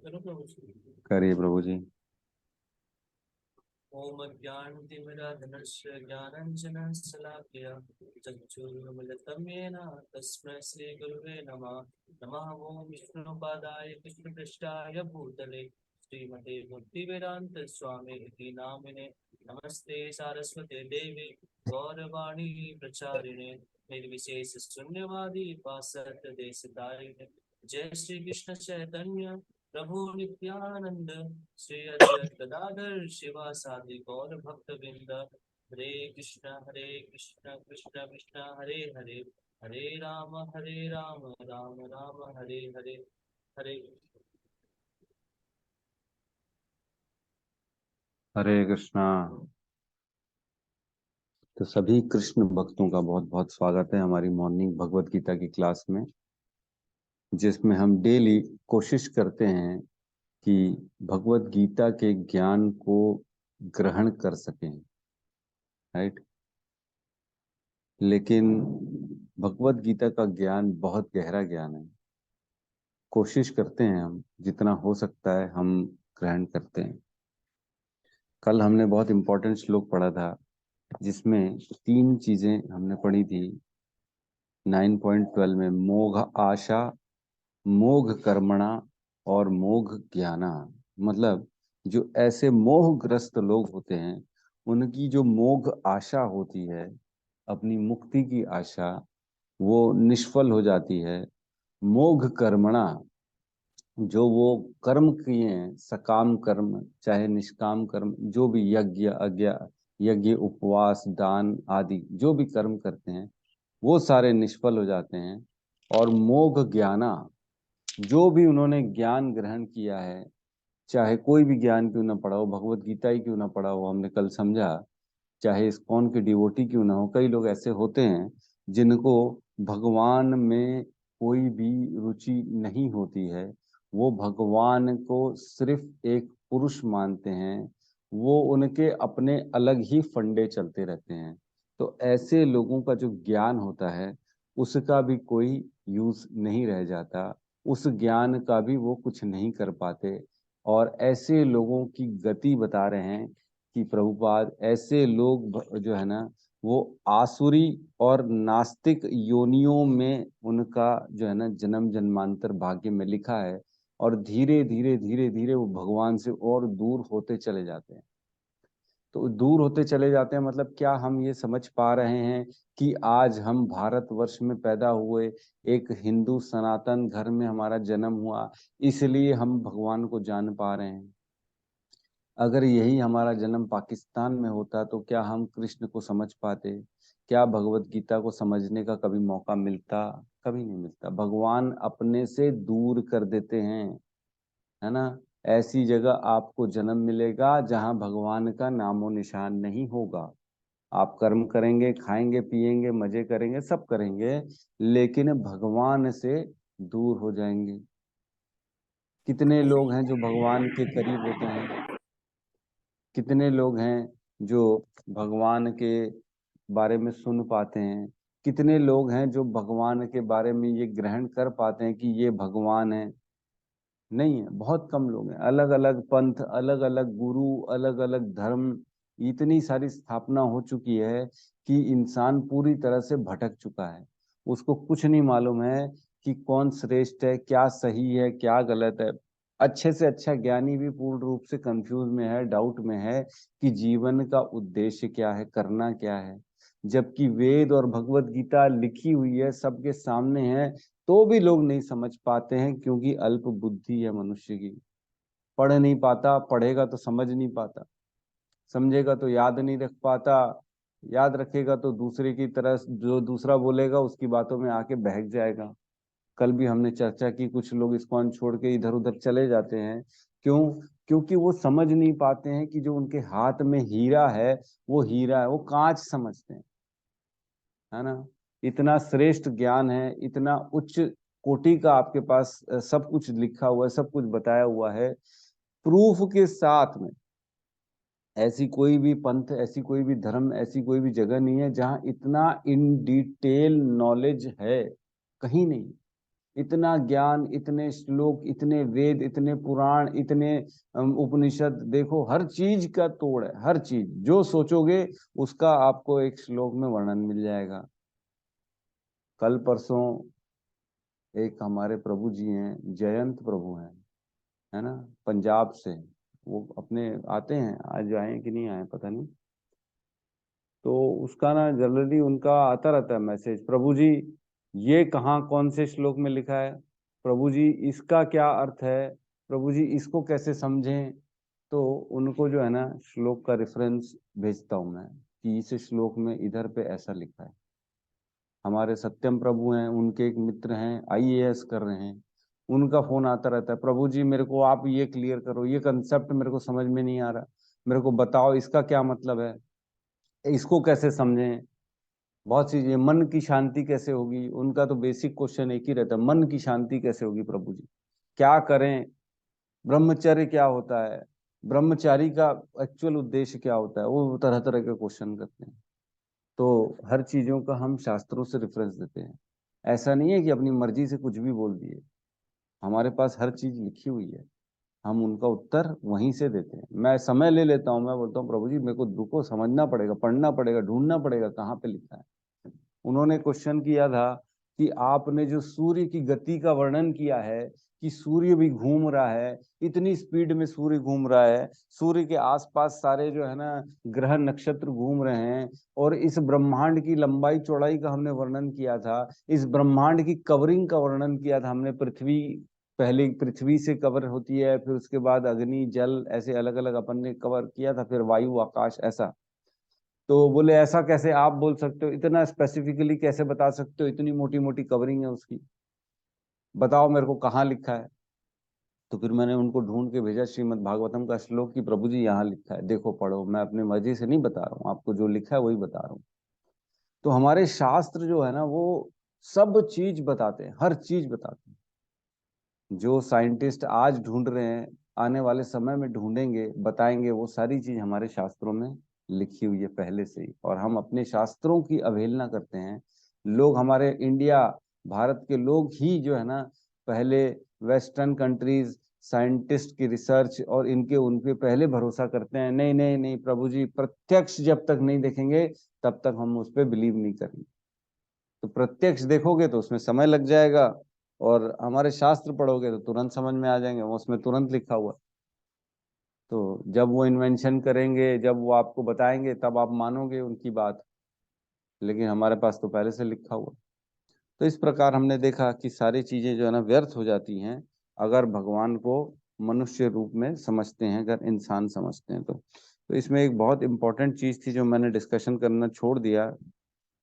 करो प्रभु जी। करिए प्रभु जी। ओम अज्ञानतिमिरान्धस्य ज्ञानाञ्जनशलाकया चक्षुरुन्मिलितं येन तस्मै श्रीगुरुवे नमः। नमः ओं विष्णुपादाय कृष्णपृष्ठाय भूतले श्रीमते भक्तिवेदान्त स्वामी इति नामिने। नमस्ते सारस्वते देवी गौरवाणी प्रचारिणे निर्विशेष शून्यवादी पाश्चात्य देशतारिणे। जय श्री कृष्ण चैतन्य प्रभु नित्यानंद श्री अद्वैत गदाधर शिवासादि गौर भक्त वृंद। हरे कृष्ण कृष्ण कृष्ण हरे हरे, हरे राम राम राम हरे हरे। हरे हरे कृष्णा। तो सभी कृष्ण भक्तों का बहुत बहुत स्वागत है हमारी मॉर्निंग भगवत गीता की क्लास में, जिसमें हम डेली कोशिश करते हैं कि भगवत गीता के ज्ञान को ग्रहण कर सकें। राइट। लेकिन भगवत गीता का ज्ञान बहुत गहरा ज्ञान है। कोशिश करते हैं, हम जितना हो सकता है हम ग्रहण करते हैं। कल हमने बहुत इंपॉर्टेंट श्लोक पढ़ा था, जिसमें तीन चीजें हमने पढ़ी थी। 9.12 में मोघ आशा, मोघ कर्मणा और मोघ ज्ञाना। मतलब जो ऐसे मोहग्रस्त लोग होते हैं, उनकी जो मोघ आशा होती है, अपनी मुक्ति की आशा, वो निष्फल हो जाती है। मोघ कर्मणा, जो वो कर्म किए हैं, सकाम कर्म चाहे निष्काम कर्म, जो भी यज्ञ यज्ञ उपवास दान आदि जो भी कर्म करते हैं, वो सारे निष्फल हो जाते हैं। और मोघ ज्ञाना, जो भी उन्होंने ज्ञान ग्रहण किया है, चाहे कोई भी ज्ञान क्यों ना पढ़ा हो, भगवत गीता ही क्यों ना पढ़ा हो, हमने कल समझा, चाहे इस्कॉन के डिवोटी क्यों ना हो, कई लोग ऐसे होते हैं जिनको भगवान में कोई भी रुचि नहीं होती है। वो भगवान को सिर्फ एक पुरुष मानते हैं। वो उनके अपने अलग ही फंडे चलते रहते हैं। तो ऐसे लोगों का जो ज्ञान होता है, उसका भी कोई यूज नहीं रह जाता। उस ज्ञान का भी वो कुछ नहीं कर पाते। और ऐसे लोगों की गति बता रहे हैं कि प्रभुपाद, ऐसे लोग जो है ना, वो आसुरी और नास्तिक योनियों में उनका जो है ना जन्म जन्मांतर भाग्य में लिखा है। और धीरे धीरे धीरे धीरे वो भगवान से और दूर होते चले जाते हैं। तो दूर होते चले जाते हैं मतलब क्या हम ये समझ पा रहे हैं कि आज हम भारतवर्ष में पैदा हुए, एक हिंदू सनातन घर में हमारा जन्म हुआ, इसलिए हम भगवान को जान पा रहे हैं? अगर यही हमारा जन्म पाकिस्तान में होता तो क्या हम कृष्ण को समझ पाते? क्या भगवत गीता को समझने का कभी मौका मिलता? कभी नहीं मिलता। भगवान अपने से दूर कर देते हैं, है ना। ऐसी जगह आपको जन्म मिलेगा जहां भगवान का नामो निशान नहीं होगा। आप कर्म करेंगे, खाएंगे पिएंगे, मजे करेंगे, सब करेंगे, लेकिन भगवान से दूर हो जाएंगे। कितने लोग हैं जो भगवान के करीब होते हैं? कितने लोग हैं जो भगवान के बारे में सुन पाते हैं? कितने लोग हैं जो भगवान के बारे में ये ग्रहण कर पाते हैं कि ये भगवान है? नहीं है, बहुत कम लोग हैं। अलग अलग पंथ, अलग अलग गुरु, अलग अलग धर्म, इतनी सारी स्थापना हो चुकी है कि इंसान पूरी तरह से भटक चुका है। उसको कुछ नहीं मालूम है कि कौन श्रेष्ठ है, क्या सही है, क्या गलत है। अच्छे से अच्छा ज्ञानी भी पूर्ण रूप से कंफ्यूज में है, डाउट में है कि जीवन का उद्देश्य क्या है, करना क्या है। जबकि वेद और भगवत गीता लिखी हुई है, सबके सामने है, तो भी लोग नहीं समझ पाते हैं, क्योंकि अल्प बुद्धि है मनुष्य की। पढ़ नहीं पाता, पढ़ेगा तो समझ नहीं पाता, समझेगा तो याद नहीं रख पाता, याद रखेगा तो दूसरे की तरह जो दूसरा बोलेगा उसकी बातों में आके बहक जाएगा। कल भी हमने चर्चा की, कुछ लोग इस्कॉन छोड़ के इधर उधर चले जाते हैं। क्यों? क्योंकि वो समझ नहीं पाते हैं कि जो उनके हाथ में हीरा है, वो हीरा है, वो कांच समझते हैं, है ना। इतना श्रेष्ठ ज्ञान है, इतना उच्च कोटि का आपके पास सब कुछ लिखा हुआ है, सब कुछ बताया हुआ है प्रूफ के साथ में। ऐसी कोई भी पंथ, ऐसी कोई भी धर्म, ऐसी कोई भी जगह नहीं है जहां इतना इन डिटेल नॉलेज है, कहीं नहीं। इतना ज्ञान, इतने श्लोक, इतने वेद, इतने पुराण, इतने उपनिषद, देखो हर चीज का तोड़ है, हर चीज जो सोचोगे उसका आपको एक श्लोक में वर्णन मिल जाएगा। कल परसों एक हमारे प्रभु जी हैं, जयंत प्रभु हैं, है ना, पंजाब से, वो अपने आते हैं, आज आए कि नहीं आए पता नहीं, तो उसका ना जनरली उनका आता रहता है मैसेज, प्रभु जी ये कहाँ कौन से श्लोक में लिखा है, प्रभु जी इसका क्या अर्थ है, प्रभु जी इसको कैसे समझें। तो उनको जो है ना श्लोक का रेफरेंस भेजता हूँ मैं कि इस श्लोक में इधर पे ऐसा लिखा है। हमारे सत्यम प्रभु हैं, उनके एक मित्र हैं आईएएस कर रहे हैं, उनका फोन आता रहता है, प्रभु जी मेरे को आप ये क्लियर करो, ये कंसेप्ट मेरे को समझ में नहीं आ रहा, मेरे को बताओ इसका क्या मतलब है, इसको कैसे समझें। बहुत सी चीजें, मन की शांति कैसे होगी, उनका तो बेसिक क्वेश्चन एक ही रहता है, मन की शांति कैसे होगी प्रभु जी, क्या करें, ब्रह्मचर्य क्या होता है, ब्रह्मचारी का एक्चुअल उद्देश्य क्या होता है, वो तरह तरह के क्वेश्चन करते हैं। तो हर चीजों का हम शास्त्रों से रेफरेंस देते हैं, ऐसा नहीं है कि अपनी मर्जी से कुछ भी बोल दिए, हमारे पास हर चीज लिखी हुई है, हम उनका उत्तर वहीं से देते हैं। मैं समय ले लेता हूँ, मैं बोलता हूँ प्रभु जी मेरे को रुको, समझना पड़ेगा, पढ़ना पड़ेगा, ढूंढना पड़ेगा कहाँ पे लिखा है। उन्होंने क्वेश्चन किया था कि आपने जो सूर्य की गति का वर्णन किया है कि सूर्य भी घूम रहा है, इतनी स्पीड में सूर्य घूम रहा है, सूर्य के आसपास सारे जो है ना ग्रह नक्षत्र घूम रहे हैं, और इस ब्रह्मांड की लंबाई चौड़ाई का हमने वर्णन किया था, इस ब्रह्मांड की कवरिंग का वर्णन किया था हमने, पृथ्वी पहले पृथ्वी से कवर होती है, फिर उसके बाद अग्नि जल ऐसे अलग अलग अपन ने कवर किया था, फिर वायु आकाश ऐसा। तो बोले ऐसा कैसे आप बोल सकते हो, इतना स्पेसिफिकली कैसे बता सकते हो, इतनी मोटी मोटी कवरिंग है उसकी, बताओ मेरे को कहाँ लिखा है। तो फिर मैंने उनको ढूंढ के भेजा श्रीमद् भागवतम का श्लोक कि प्रभु जी यहाँ लिखा है, देखो पढ़ो, मैं अपनी मर्जी से नहीं बता रहा हूँ आपको, जो लिखा है वही बता रहा हूँ। तो हमारे शास्त्र जो है ना वो सब चीज बताते हैं, हर चीज बताते हैं, जो साइंटिस्ट आज ढूंढ रहे हैं आने वाले समय में ढूंढेंगे, बताएंगे, वो सारी चीज हमारे शास्त्रों में लिखी हुई है पहले से ही, और हम अपने शास्त्रों की अवहेलना करते हैं। लोग हमारे इंडिया भारत के लोग ही जो है ना पहले वेस्टर्न कंट्रीज साइंटिस्ट की रिसर्च और इनके उनके पहले भरोसा करते हैं, नहीं नहीं नहीं प्रभु जी, प्रत्यक्ष जब तक नहीं देखेंगे तब तक हम उस पर बिलीव नहीं करेंगे। तो प्रत्यक्ष देखोगे तो उसमें समय लग जाएगा, और हमारे शास्त्र पढ़ोगे तो तुरंत समझ में आ जाएंगे, वो उसमें तुरंत लिखा हुआ। तो जब वो इन्वेंशन करेंगे, जब वो आपको बताएंगे तब आप मानोगे उनकी बात, लेकिन हमारे पास तो पहले से लिखा हुआ। तो इस प्रकार हमने देखा कि सारी चीजें जो है ना व्यर्थ हो जाती हैं अगर भगवान को मनुष्य रूप में समझते हैं, अगर इंसान समझते हैं तो इसमें एक बहुत इंपॉर्टेंट चीज थी जो मैंने डिस्कशन करना छोड़ दिया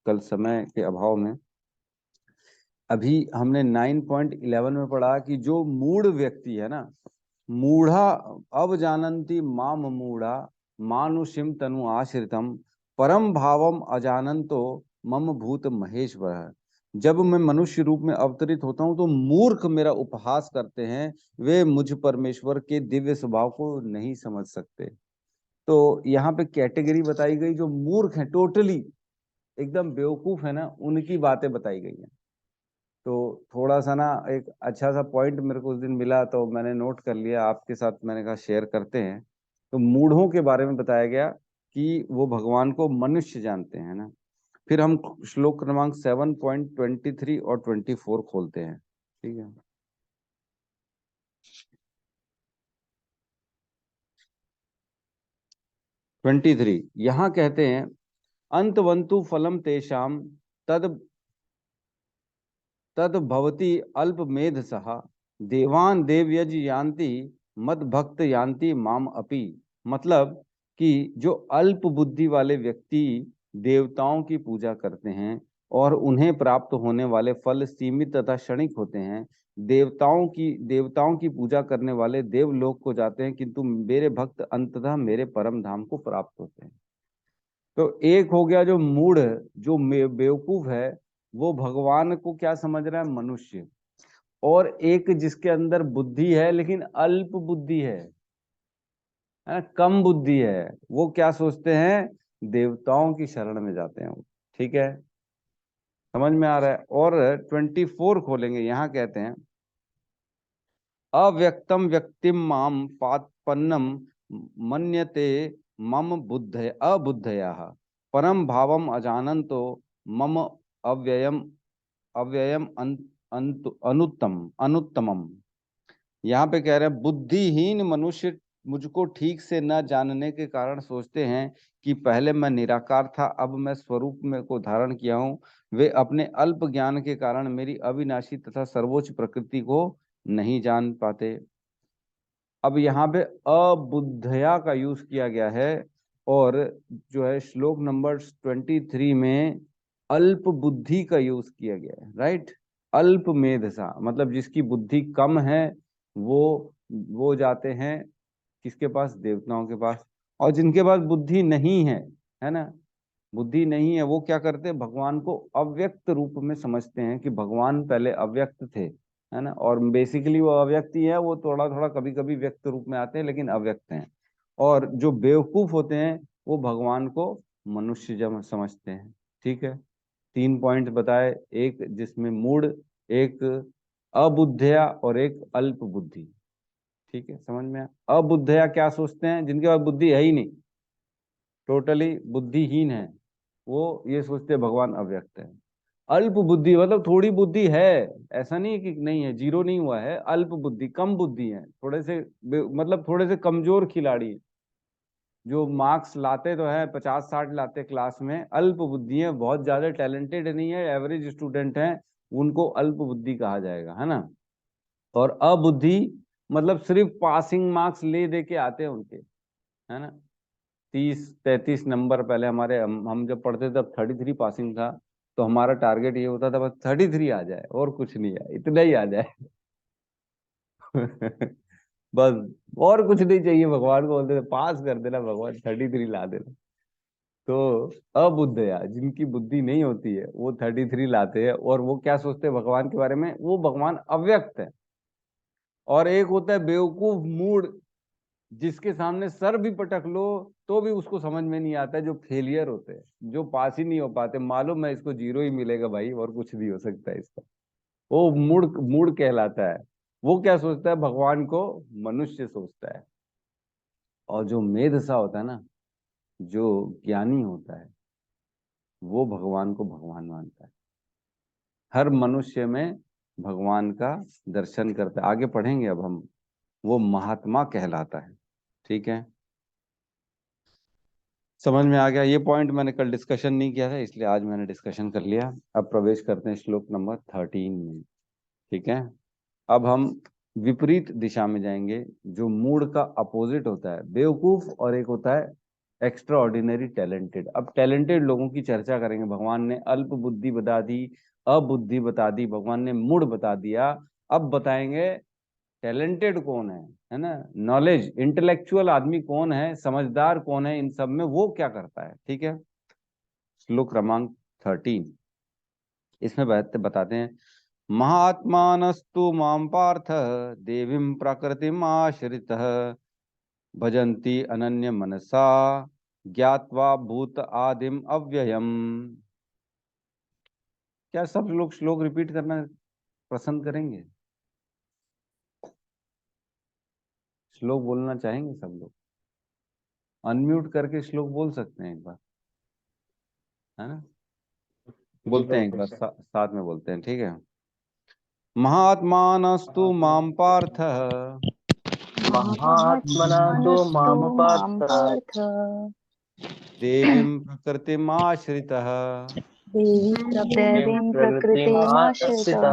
कल समय के अभाव में। अभी हमने 9.11 में पढ़ा कि जो मूढ़ व्यक्ति है ना, मूढ़ा अब जानन्ति माम मूढ़ा मानुषिम तनु आश्रितम परम भावम अजानंतो मम भूत महेश्वर। जब मैं मनुष्य रूप में अवतरित होता हूं तो मूर्ख मेरा उपहास करते हैं, वे मुझ परमेश्वर के दिव्य स्वभाव को नहीं समझ सकते। तो यहाँ पे कैटेगरी बताई गई, जो मूर्ख है, टोटली एकदम बेवकूफ है ना, उनकी बातें बताई गई हैं। तो थोड़ा सा ना एक अच्छा सा पॉइंट मेरे को उस दिन मिला तो मैंने नोट कर लिया, आपके साथ मैंने कहा शेयर करते हैं। तो मूढ़ों के बारे में बताया गया कि वो भगवान को मनुष्य जानते हैं ना। फिर हम श्लोक क्रमांक 7.23 और 24 खोलते हैं, ठीक है। 23 यहाँ कहते हैं, अंतवंतु फलम तेषाम तद तद भवति अल्प मेध सहा देवान देवयज यान्ति मद भक्त यान्ति माम अपि। मतलब कि जो अल्प बुद्धि वाले व्यक्ति देवताओं की पूजा करते हैं और उन्हें प्राप्त होने वाले फल सीमित तथा क्षणिक होते हैं, देवताओं की पूजा करने वाले देवलोक को जाते हैं, किंतु मेरे भक्त अंततः मेरे परम धाम को प्राप्त होते हैं। तो एक हो गया जो मूढ़, जो बेवकूफ है, वो भगवान को क्या समझ रहा है, मनुष्य। और एक जिसके अंदर बुद्धि है लेकिन अल्प बुद्धि है ना, कम बुद्धि है, वो क्या सोचते हैं, देवताओं की शरण में जाते हैं वो, ठीक है। समझ में आ रहा है। और 24 खोलेंगे, यहाँ कहते हैं अव्यक्तम व्यक्तिम माम पात्पन्नम मन्यते मम बुद्ध अबुद्धया परम भावम अजानन्तो मम अव्ययम अव्ययम अनुत्तम अनुत्तमम। यहाँ पे कह रहे हैं बुद्धिहीन मनुष्य मुझको ठीक से न जानने के कारण सोचते हैं कि पहले मैं निराकार था, अब मैं स्वरूप में को धारण किया हूँ। वे अपने अल्प ज्ञान के कारण मेरी अविनाशी तथा सर्वोच्च प्रकृति को नहीं जान पाते। अब यहाँ पे अबुद्धया का यूज किया गया है, और जो है श्लोक नंबर 23 में अल्प बुद्धि का यूज किया गया है, राइट। अल्प मेधसा मतलब जिसकी बुद्धि कम है, वो जाते हैं किसके पास, देवताओं के पास। और जिनके पास बुद्धि नहीं है ना, बुद्धि नहीं है, वो क्या करते हैं, भगवान को अव्यक्त रूप में समझते हैं कि भगवान पहले अव्यक्त थे, है ना। और बेसिकली वो अव्यक्त ही है, वो थोड़ा थोड़ा कभी कभी व्यक्त रूप में आते हैं लेकिन अव्यक्त हैं। और जो बेवकूफ होते हैं वो भगवान को मनुष्य जब समझते हैं। ठीक है, 3 पॉइंट बताए, एक जिसमें मूड, एक अबुद्धया और एक अल्प बुद्धि। ठीक है, समझ में आया। अबुद्धया क्या सोचते हैं, जिनके पास बुद्धि है ही नहीं, टोटली बुद्धिहीन है, वो ये सोचते हैं भगवान अव्यक्त है। अल्प बुद्धि मतलब थोड़ी बुद्धि है, ऐसा नहीं है कि नहीं है, जीरो नहीं हुआ है, अल्प बुद्धि, कम बुद्धि है, थोड़े से मतलब थोड़े से कमजोर खिलाड़ी, जो मार्क्स लाते तो है 50-60 लाते क्लास में, अल्प बुद्धि है, बहुत ज्यादा टैलेंटेड नहीं है, एवरेज स्टूडेंट है, उनको अल्प बुद्धि कहा जाएगा, है ना। और अबुद्धि मतलब सिर्फ पासिंग मार्क्स ले दे के आते हैं उनके, है ना। 30-33 नंबर, पहले हमारे हम जब पढ़ते थे तब 33 पासिंग था, तो हमारा टारगेट ये होता था बस 33 आ जाए और कुछ नहीं आए, इतना ही आ जाए। बस, और कुछ नहीं चाहिए, भगवान को बोलते थे पास कर देना भगवान, 33 ला देना। तो अबुद्धया जिनकी बुद्धि नहीं होती है वो 33 लाते हैं, और वो क्या सोचते हैं भगवान के बारे में, वो भगवान अव्यक्त है। और एक होता है बेवकूफ मूड, जिसके सामने सर भी पटक लो तो भी उसको समझ में नहीं आता है, जो फेलियर होते हैं, जो पास ही नहीं हो पाते, मालूम है इसको जीरो ही मिलेगा भाई और कुछ नहीं हो सकता है इसका, वो मूड मूड कहलाता है। वो क्या सोचता है, भगवान को मनुष्य सोचता है। और जो मेधसा होता है ना, जो ज्ञानी होता है, वो भगवान को भगवान मानता है, हर मनुष्य में भगवान का दर्शन करता है। आगे पढ़ेंगे अब हम, वो महात्मा कहलाता है। ठीक है, समझ में आ गया। ये पॉइंट मैंने कल डिस्कशन नहीं किया था, इसलिए आज मैंने डिस्कशन कर लिया। अब प्रवेश करते हैं श्लोक नंबर 13 में। ठीक है, अब हम विपरीत दिशा में जाएंगे, जो मूड का अपोजिट होता है, बेवकूफ, और एक होता है एक्स्ट्रा ऑर्डिनरी टैलेंटेड। अब टैलेंटेड लोगों की चर्चा करेंगे। भगवान ने अल्प बुद्धि बता दी, अबुद्धि बता दी, भगवान ने मूड बता दिया, अब बताएंगे टैलेंटेड कौन है ना, नॉलेज इंटेलेक्चुअल आदमी कौन है, समझदार कौन है, इन सब में वो क्या करता है। ठीक है, श्लोक क्रमांक 13, इसमें बताते हैं महात्मानस्तु माम पार्थ देवीं प्रकृतिम आश्रितः भजन्ति अनन्य मनसा ज्ञात्वा भूत आदिम अव्ययम। क्या सब लोग श्लोक रिपीट करना पसंद करेंगे, श्लोक बोलना चाहेंगे सब लोग? अनम्यूट करके श्लोक बोल सकते हैं एक बार, है ना। बोलते हैं एक बार, साथ में बोलते हैं, ठीक है। महात्मानस्तु माम पार्थ महात्मना तो माम पार्थ देवीं प्रकृतिमाश्रितः देवीं प्रकृतिमाश्रितः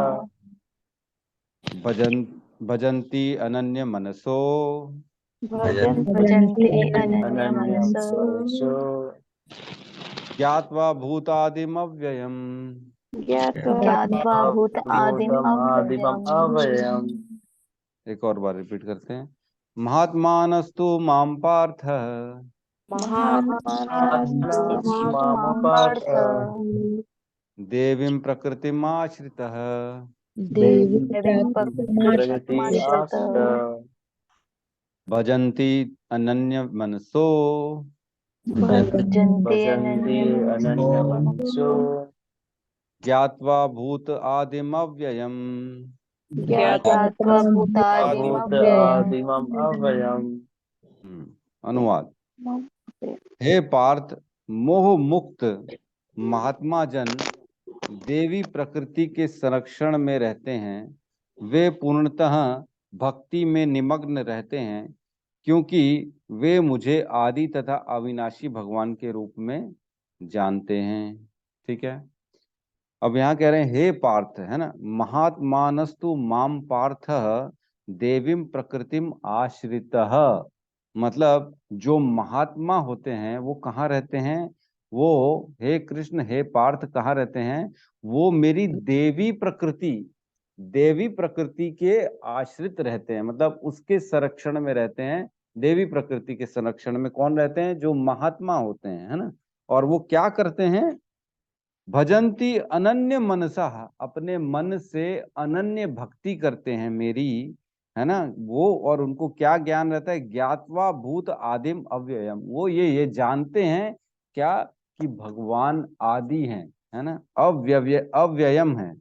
भजन्ति अनन्य मनसो भजन्ते अनन्यमनसो ज्ञात्वा भूतादिम अव्ययम्। ज्ञात्वा भूत आदिम अव्ययम्। एक और बार रिपीट करते हैं। महात्मानस्तु माम पार्थ महात्मनस्तु माम पार्थ देवीं प्रकृतिमाश्रितः देवीं प्रकृतिमाश्रितः भजन्ति अनन्य मनसो भजन्ते अनन्यमनसो ज्ञात्वा भूत आदिम अव्ययम। ज्ञात्वा भूतादिमव्ययम्। आदिमम् अव्ययम्। अनुवाद। हे पार्थ, मोह मुक्त महात्मा जन देवी प्रकृति के संरक्षण में रहते हैं। वे पूर्णतः भक्ति में निमग्न रहते हैं, क्योंकि वे मुझे आदि तथा अविनाशी भगवान के रूप में जानते हैं। ठीक है। अब यहाँ कह रहे हैं हे पार्थ, है ना, महात्मानस्तु माम पार्थ देवीम प्रकृतिम आश्रितः। मतलब जो महात्मा होते हैं वो कहाँ रहते हैं? वो, हे कृष्ण, हे पार्थ, कहाँ रहते हैं? वो मेरी देवी प्रकृति के आश्रित रहते हैं, मतलब उसके संरक्षण में रहते हैं। देवी प्रकृति के संरक्षण में कौन रहते हैं? जो महात्मा होते हैं, है ना। और वो क्या करते हैं? भजंती अनन्य मनसा, अपने मन से अनन्य भक्ति करते हैं मेरी, है ना वो। और उनको क्या ज्ञान रहता है? ज्ञात्वा भूत आदिम अव्ययम। वो ये जानते हैं क्या? कि भगवान आदि हैं, है ना, अव्ययम है।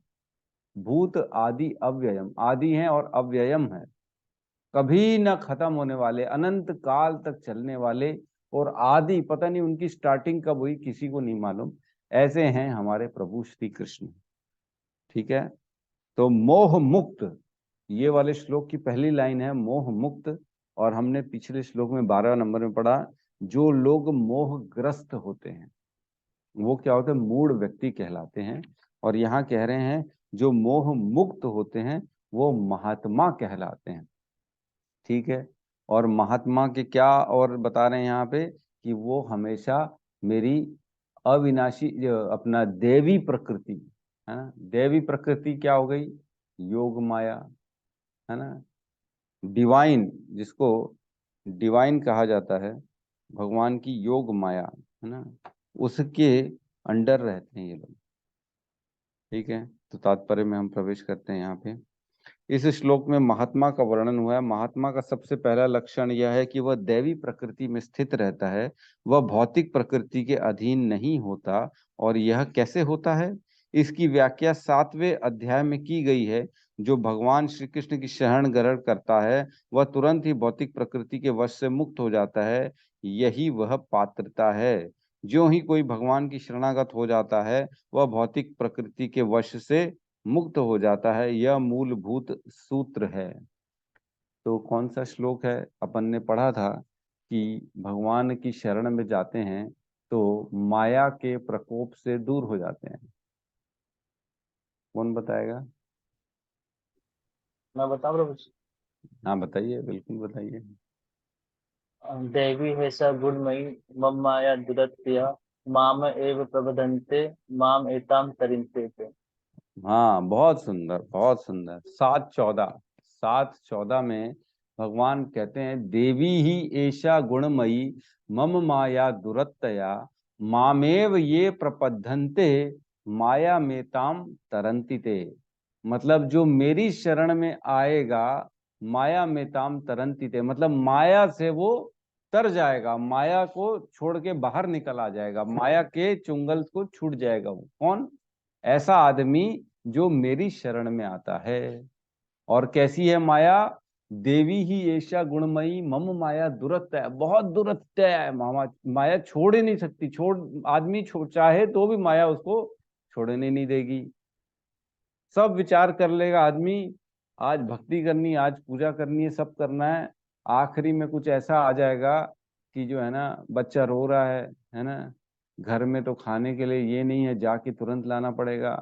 भूत आदि अव्ययम, आदि हैं और अव्ययम है, कभी न खत्म होने वाले, अनंत काल तक चलने वाले। और आदि, पता नहीं उनकी स्टार्टिंग कब हुई, किसी को नहीं मालूम। ऐसे हैं हमारे प्रभु श्री कृष्ण। ठीक है। तो मोह मुक्त, ये वाले श्लोक की पहली लाइन है मोह मुक्त। और हमने पिछले श्लोक में 12 नंबर में पढ़ा, जो लोग मोहग्रस्त होते हैं वो क्या होते हैं? मूढ़ व्यक्ति कहलाते हैं। और यहाँ कह रहे हैं जो मोह मुक्त होते हैं वो महात्मा कहलाते हैं। ठीक है। और महात्मा के क्या और बता रहे हैं यहाँ पे? कि वो हमेशा मेरी अविनाशी अपना देवी प्रकृति, है ना। देवी प्रकृति क्या हो गई? योग माया, है ना। डिवाइन, जिसको डिवाइन कहा जाता है, भगवान की योग माया, है ना, उसके अंडर रहते हैं ये लोग। ठीक है। तो तात्पर्य में हम प्रवेश करते हैं यहाँ पे। इस श्लोक में महात्मा का वर्णन हुआ है। महात्मा का सबसे पहला लक्षण यह है कि वह दैवी प्रकृति में स्थित रहता है, वह भौतिक प्रकृति के अधीन नहीं होता। और यह कैसे होता है? इसकी व्याख्या 7वें अध्याय में की गई है। जो भगवान श्री कृष्ण की शरण ग्रहण करता है वह तुरंत ही भौतिक प्रकृति के वश से मुक्त हो जाता है। यही वह पात्रता है। ज्यों ही कोई भगवान की शरणागत हो जाता है वह भौतिक प्रकृति के वश से मुक्त हो जाता है। यह मूलभूत सूत्र है। तो कौन सा श्लोक है? अपन ने पढ़ा था कि भगवान की शरण में जाते हैं तो माया के प्रकोप से दूर हो जाते हैं। कौन बताएगा? मैं बताऊं प्रभु जी? हाँ बताइए, बिल्कुल बताइए। देवी है स गुणमयी मम माया दुरत्या माम एव प्रबधन्ते माम एताम तरिन्ते ते। हाँ, बहुत सुंदर, बहुत सुंदर। 7:14, 7:14 में भगवान कहते हैं देवी ही एषा गुणमयी मम माया दुरत्तया मामेव ये प्रपद्यन्ते माया मेताम तरन्ति ते। मतलब जो मेरी शरण में आएगा माया मेताम तरन्ति ते, मतलब माया से वो तर जाएगा, माया को छोड़ के बाहर निकल आ जाएगा, माया के चुंगल को छूट जाएगा। वो कौन? ऐसा आदमी जो मेरी शरण में आता है। और कैसी है माया? देवी ही ऐसा गुणमयी मम माया दुरत्त है, बहुत दुरत्त है। माया छोड़ ही नहीं सकती, आदमी चाहे तो भी माया उसको छोड़ने नहीं देगी। सब विचार कर लेगा आदमी, आज भक्ति करनी, आज पूजा करनी है, सब करना है। आखिरी में कुछ ऐसा आ जाएगा कि जो है ना, बच्चा रो रहा है ना, घर में तो खाने के लिए ये नहीं है, जाके तुरंत लाना पड़ेगा।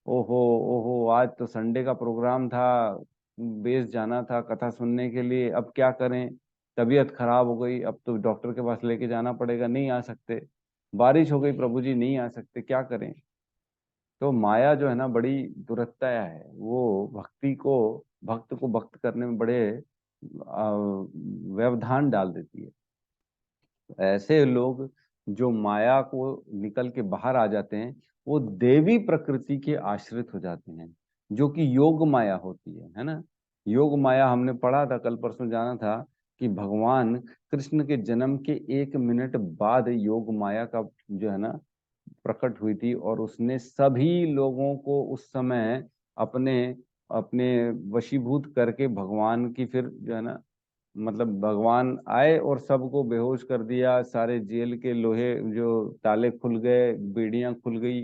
ओहो, ओहो, आज तो संडे का प्रोग्राम था, बेस जाना था कथा सुनने के लिए, अब क्या करें? तबीयत खराब हो गई, अब तो डॉक्टर के पास लेके जाना पड़ेगा, नहीं आ सकते। बारिश हो गई प्रभु जी, नहीं आ सकते, क्या करें? तो माया जो है ना, बड़ी दुरत्या है। वो भक्त को भक्त करने में बड़े व्यवधान डाल देती है। ऐसे लोग जो माया को निकल के बाहर आ जाते हैं वो देवी प्रकृति के आश्रित हो जाते हैं, जो कि योग माया होती है ना। योग माया हमने पढ़ा था, कल परसों जाना था, कि भगवान कृष्ण के जन्म के 1 मिनट बाद योग माया का जो है ना प्रकट हुई थी और उसने सभी लोगों को उस समय अपने अपने वशीभूत करके भगवान की फिर जो है ना, मतलब भगवान आए और सबको बेहोश कर दिया, सारे जेल के लोहे जो ताले खुल गए, बेड़ियां खुल गई,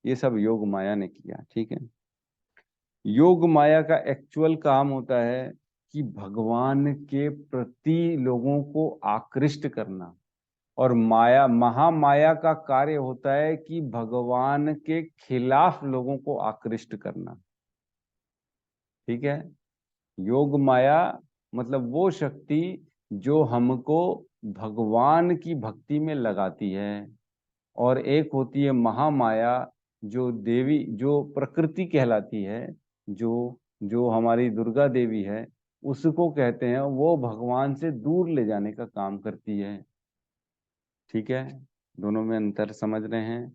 ये सब योग माया ने किया। ठीक है, योग माया का एक्चुअल काम होता है कि भगवान के प्रति लोगों को आकृष्ट करना, और माया महामाया का कार्य होता है कि भगवान के खिलाफ लोगों को आकृष्ट करना। ठीक है, योग माया मतलब वो शक्ति जो हमको भगवान की भक्ति में लगाती है, और एक होती है महामाया जो देवी, जो प्रकृति कहलाती है, जो जो हमारी दुर्गा देवी है, उसको कहते हैं, वो भगवान से दूर ले जाने का काम करती है। ठीक है, दोनों में अंतर समझ रहे हैं?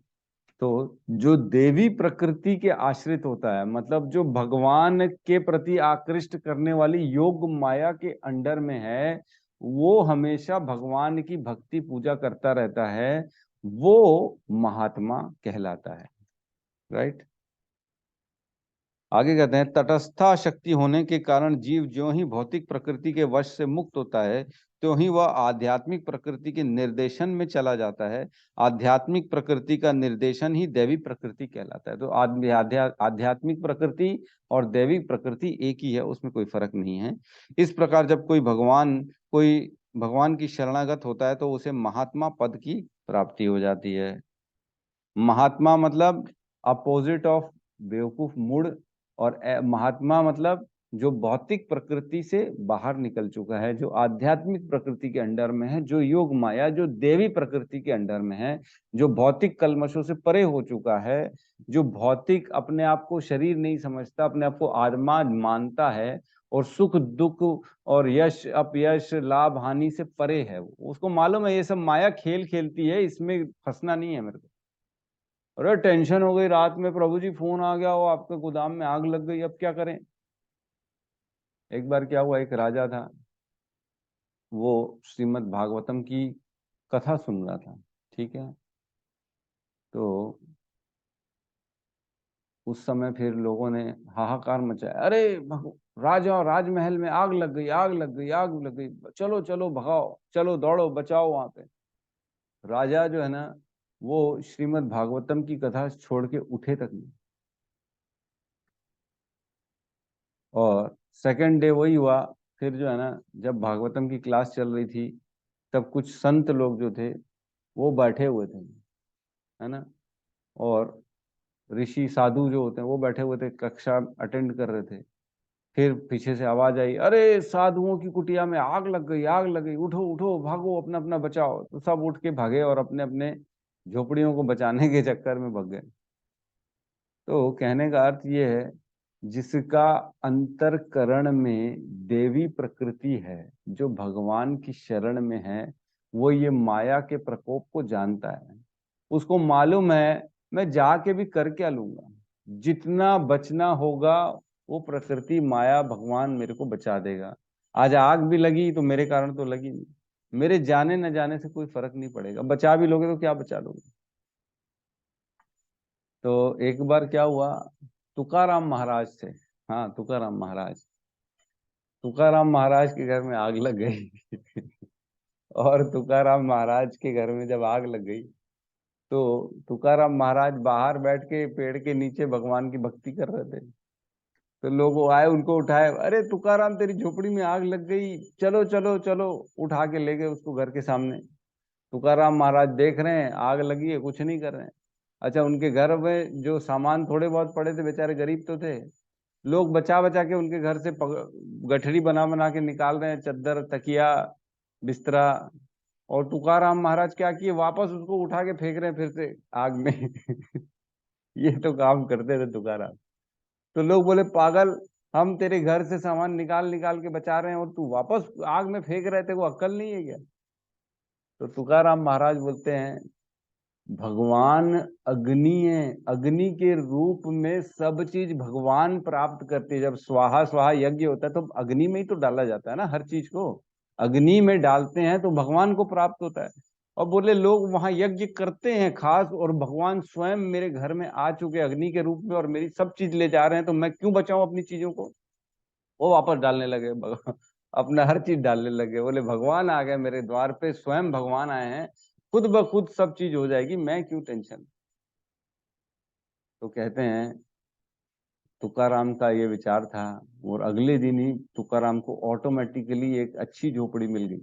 तो जो देवी प्रकृति के आश्रित होता है, मतलब जो भगवान के प्रति आकृष्ट करने वाली योग माया के अंडर में है, वो हमेशा भगवान की भक्ति पूजा करता रहता है, वो महात्मा कहलाता है। राइट, आगे कहते हैं, तटस्था शक्ति होने के कारण जीव ज्यों ही भौतिक प्रकृति के वश से मुक्त होता है, त्यों ही वह आध्यात्मिक प्रकृति के निर्देशन में चला जाता है। आध्यात्मिक प्रकृति का निर्देशन ही दैवी प्रकृति कहलाता है। तो आध्यात्मिक प्रकृति और दैवी प्रकृति एक ही है, उसमें कोई फर्क नहीं है। इस प्रकार जब कोई भगवान की शरणागत होता है तो उसे महात्मा पद की प्राप्ति हो जाती है। महात्मा मतलब अपोजिट ऑफ बेवकूफ, मूड, और महात्मा मतलब जो भौतिक प्रकृति से बाहर निकल चुका है, जो आध्यात्मिक प्रकृति के अंडर में है, जो योग माया, जो देवी प्रकृति के अंडर में है, जो भौतिक कल्मशों से परे हो चुका है, जो भौतिक अपने आप को शरीर नहीं समझता, अपने आप को आत्मा मानता है, और सुख दुख और यश अपयश लाभ हानि से परे है। उसको मालूम है ये सब माया खेल खेलती है, इसमें फंसना नहीं है मेरे को। अरे टेंशन हो गई रात में, प्रभु जी फोन आ गया, वो आपके गोदाम में आग लग गई, अब क्या करें। एक बार क्या हुआ, एक राजा था, वो श्रीमद् भागवतम की कथा सुन रहा था। ठीक है, तो उस समय फिर लोगों ने हाहाकार मचाया, अरे राजा राजमहल में आग लग गई, आग लग गई, आग लग गई, चलो चलो भगाओ, चलो दौड़ो बचाओ वहां पे। राजा जो है ना, वो श्रीमद् भागवतम की कथा छोड़ के उठे तक नहीं। और सेकंड डे वही हुआ, फिर जो है ना, जब भागवतम की क्लास चल रही थी, तब कुछ संत लोग जो थे वो बैठे हुए थे, है ना, और ऋषि साधु जो होते हैं वो बैठे हुए थे, कक्षा अटेंड कर रहे थे। फिर पीछे से आवाज आई, अरे साधुओं की कुटिया में आग लग गई, आग लग गई, उठो उठो भागो, अपना अपना बचाओ। तो सब उठ के भागे और अपने अपने झोपड़ियों को बचाने के चक्कर में भाग गए। तो कहने का अर्थ ये है, जिसका अंतरकरण में देवी प्रकृति है, जो भगवान की शरण में है, वो ये माया के प्रकोप को जानता है। उसको मालूम है मैं जाके भी कर क्या लूंगा, जितना बचना होगा वो प्रकृति माया भगवान मेरे को बचा देगा। आज आग भी लगी तो मेरे कारण तो लगी नहीं, मेरे जाने न जाने से कोई फर्क नहीं पड़ेगा। बचा भी लोगे तो क्या बचा लोगे। तो एक बार क्या हुआ, तुकाराम महाराज थे, हाँ तुकाराम महाराज, तुकाराम महाराज के घर में आग लग गई और तुकाराम महाराज के घर में जब आग लग गई, तो तुकाराम महाराज बाहर बैठ के पेड़ के नीचे भगवान की भक्ति कर रहे थे। तो लोग आए, उनको उठाए, अरे तुकाराम तेरी झोपड़ी में आग लग गई, चलो चलो चलो, उठा के ले गए उसको घर के सामने। तुकाराम महाराज देख रहे हैं आग लगी है, कुछ नहीं कर रहे हैं। अच्छा, उनके घर में जो सामान थोड़े बहुत पड़े थे, बेचारे गरीब तो थे, लोग बचा बचा के उनके घर से गठरी बना बना के निकाल रहे हैं, चद्दर तकिया बिस्तरा। और तुकाराम महाराज क्या किए, वापस उसको उठा के फेंक रहे हैं फिर से आग में ये तो काम करते थे तुकाराम। तो लोग बोले, पागल, हम तेरे घर से सामान निकाल निकाल के बचा रहे हैं और तू वापस आग में फेंक रहे थे, वो अक्ल नहीं है क्या। तो तुकाराम महाराज बोलते हैं, भगवान अग्नि है, अग्नि के रूप में सब चीज भगवान प्राप्त करते हैं। जब स्वाहा स्वाहा यज्ञ होता है तो अग्नि में ही तो डाला जाता है ना, हर चीज को अग्नि में डालते हैं तो भगवान को प्राप्त होता है। और बोले लोग वहां यज्ञ करते हैं खास, और भगवान स्वयं मेरे घर में आ चुके अग्नि के रूप में और मेरी सब चीज ले जा रहे हैं, तो मैं क्यों बचाऊं अपनी चीजों को। वो वापस डालने लगे अपना हर चीज डालने लगे। बोले भगवान आ गए मेरे द्वार पे, स्वयं भगवान आए हैं, खुद ब खुद सब चीज हो जाएगी, मैं क्यों टेंशन। तो कहते हैं तुकाराम का ये विचार था, और अगले दिन ही तुकाराम को ऑटोमेटिकली एक अच्छी झोपड़ी मिल गई।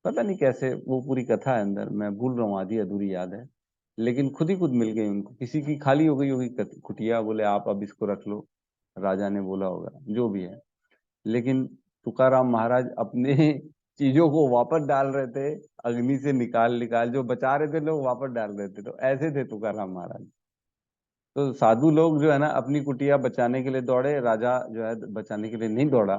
पता नहीं कैसे, वो पूरी कथा है अंदर, मैं भूल रहा हूँ, आधी अधूरी याद है, लेकिन खुद ही खुद मिल गई उनको। किसी की खाली हो गई होगी कुटिया, बोले आप अब इसको रख लो, राजा ने बोला होगा, जो भी है। लेकिन तुकाराम महाराज अपने चीजों को वापस डाल रहे थे, अग्नि से निकाल निकाल जो बचा रहे थे लोग वापस डाल रहे थे, तो ऐसे थे तुकाराम महाराज। तो साधु लोग जो है ना अपनी कुटिया बचाने के लिए दौड़े, राजा जो है बचाने के लिए नहीं दौड़ा,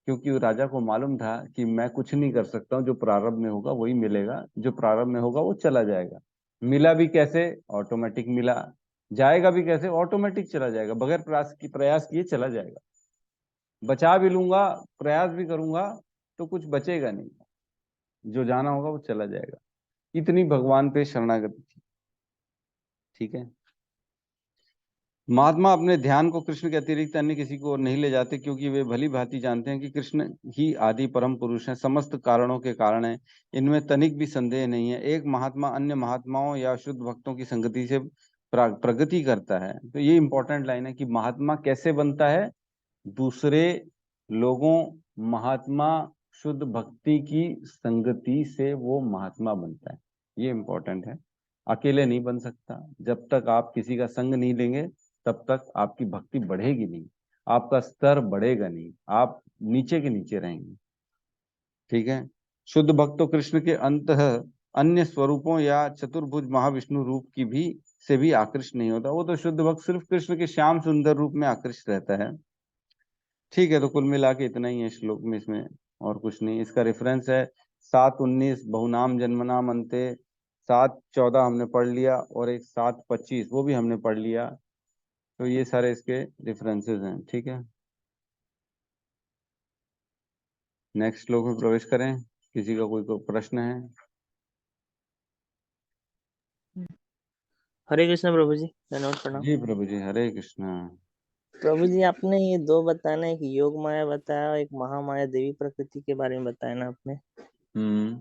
क्योंकि राजा को मालूम था कि मैं कुछ नहीं कर सकता हूँ, जो प्रारब्ध में होगा वही मिलेगा, जो प्रारब्ध में होगा वो चला जाएगा। मिला भी कैसे, ऑटोमेटिक मिला, जाएगा भी कैसे, ऑटोमेटिक चला जाएगा, बगैर प्रयास किए चला जाएगा। बचा भी लूंगा, प्रयास भी करूंगा तो कुछ बचेगा नहीं, जो जाना होगा वो चला जाएगा। इतनी भगवान पे शरणागति थी। ठीक है। महात्मा अपने ध्यान को कृष्ण के अतिरिक्त अन्य किसी को और नहीं ले जाते, क्योंकि वे भली भांति जानते हैं कि कृष्ण ही आदि परम पुरुष हैं, समस्त कारणों के कारण हैं, इनमें तनिक भी संदेह नहीं है। एक महात्मा अन्य महात्माओं या शुद्ध भक्तों की संगति से प्रगति करता है। तो ये इंपॉर्टेंट लाइन है कि महात्मा कैसे बनता है, दूसरे लोगों, महात्मा शुद्ध भक्ति की संगति से वो महात्मा बनता है। ये इंपॉर्टेंट है, अकेले नहीं बन सकता। जब तक आप किसी का संग नहीं लेंगे तब तक आपकी भक्ति बढ़ेगी नहीं, आपका स्तर बढ़ेगा नहीं, आप नीचे के नीचे रहेंगे। ठीक है। शुद्ध भक्त तो कृष्ण के अंत अन्य स्वरूपों या चतुर्भुज महाविष्णु रूप की भी से भी आकृष्ट नहीं होता। वो तो शुद्ध भक्त सिर्फ कृष्ण के श्याम सुंदर रूप में आकृष्ट रहता है। ठीक है। तो कुल मिला के इतना ही है श्लोक में, इसमें और कुछ नहीं। इसका रेफरेंस है 7:19 बहुनाम जन्मनाम अंते, 7:14 हमने पढ़ लिया, और एक 7:25 वो भी हमने पढ़ लिया। तो ये सारे इसके रेफरेंसेस हैं। ठीक है। नेक्स्ट श्लोक में प्रवेश करें। किसी का कोई प्रश्न है? हरे कृष्ण प्रभु जी, धन्यवाद, प्रणाम। जी प्रभु जी, हरे कृष्णा। प्रभु जी, आपने ये दो बताया ना, एक योग माया बताया और एक महामाया देवी प्रकृति के बारे में बताया ना आपने। हम्म।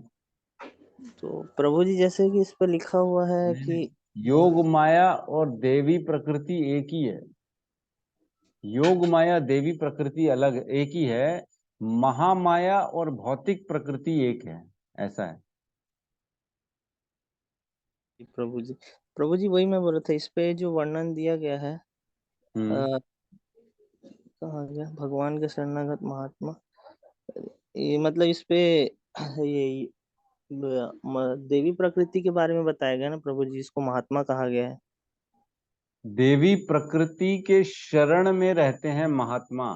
तो प्रभु जी, जैसे कि इस पर लिखा हुआ है नहीं नहीं, कि योग माया और देवी प्रकृति एक ही है। योग माया देवी प्रकृति अलग एक ही है, महामाया और भौतिक प्रकृति एक है, ऐसा है। प्रभु जी, प्रभु जी वही मैं बोल रहा था, इस पे जो वर्णन दिया गया है, हम्म। अ, कहाँ गया, भगवान के शरणागत महात्मा, ये मतलब इस पे ये देवी प्रकृति के बारे में बताया गया ना प्रभु जी, इसको महात्मा कहा गया है। देवी प्रकृति के शरण में रहते हैं महात्मा।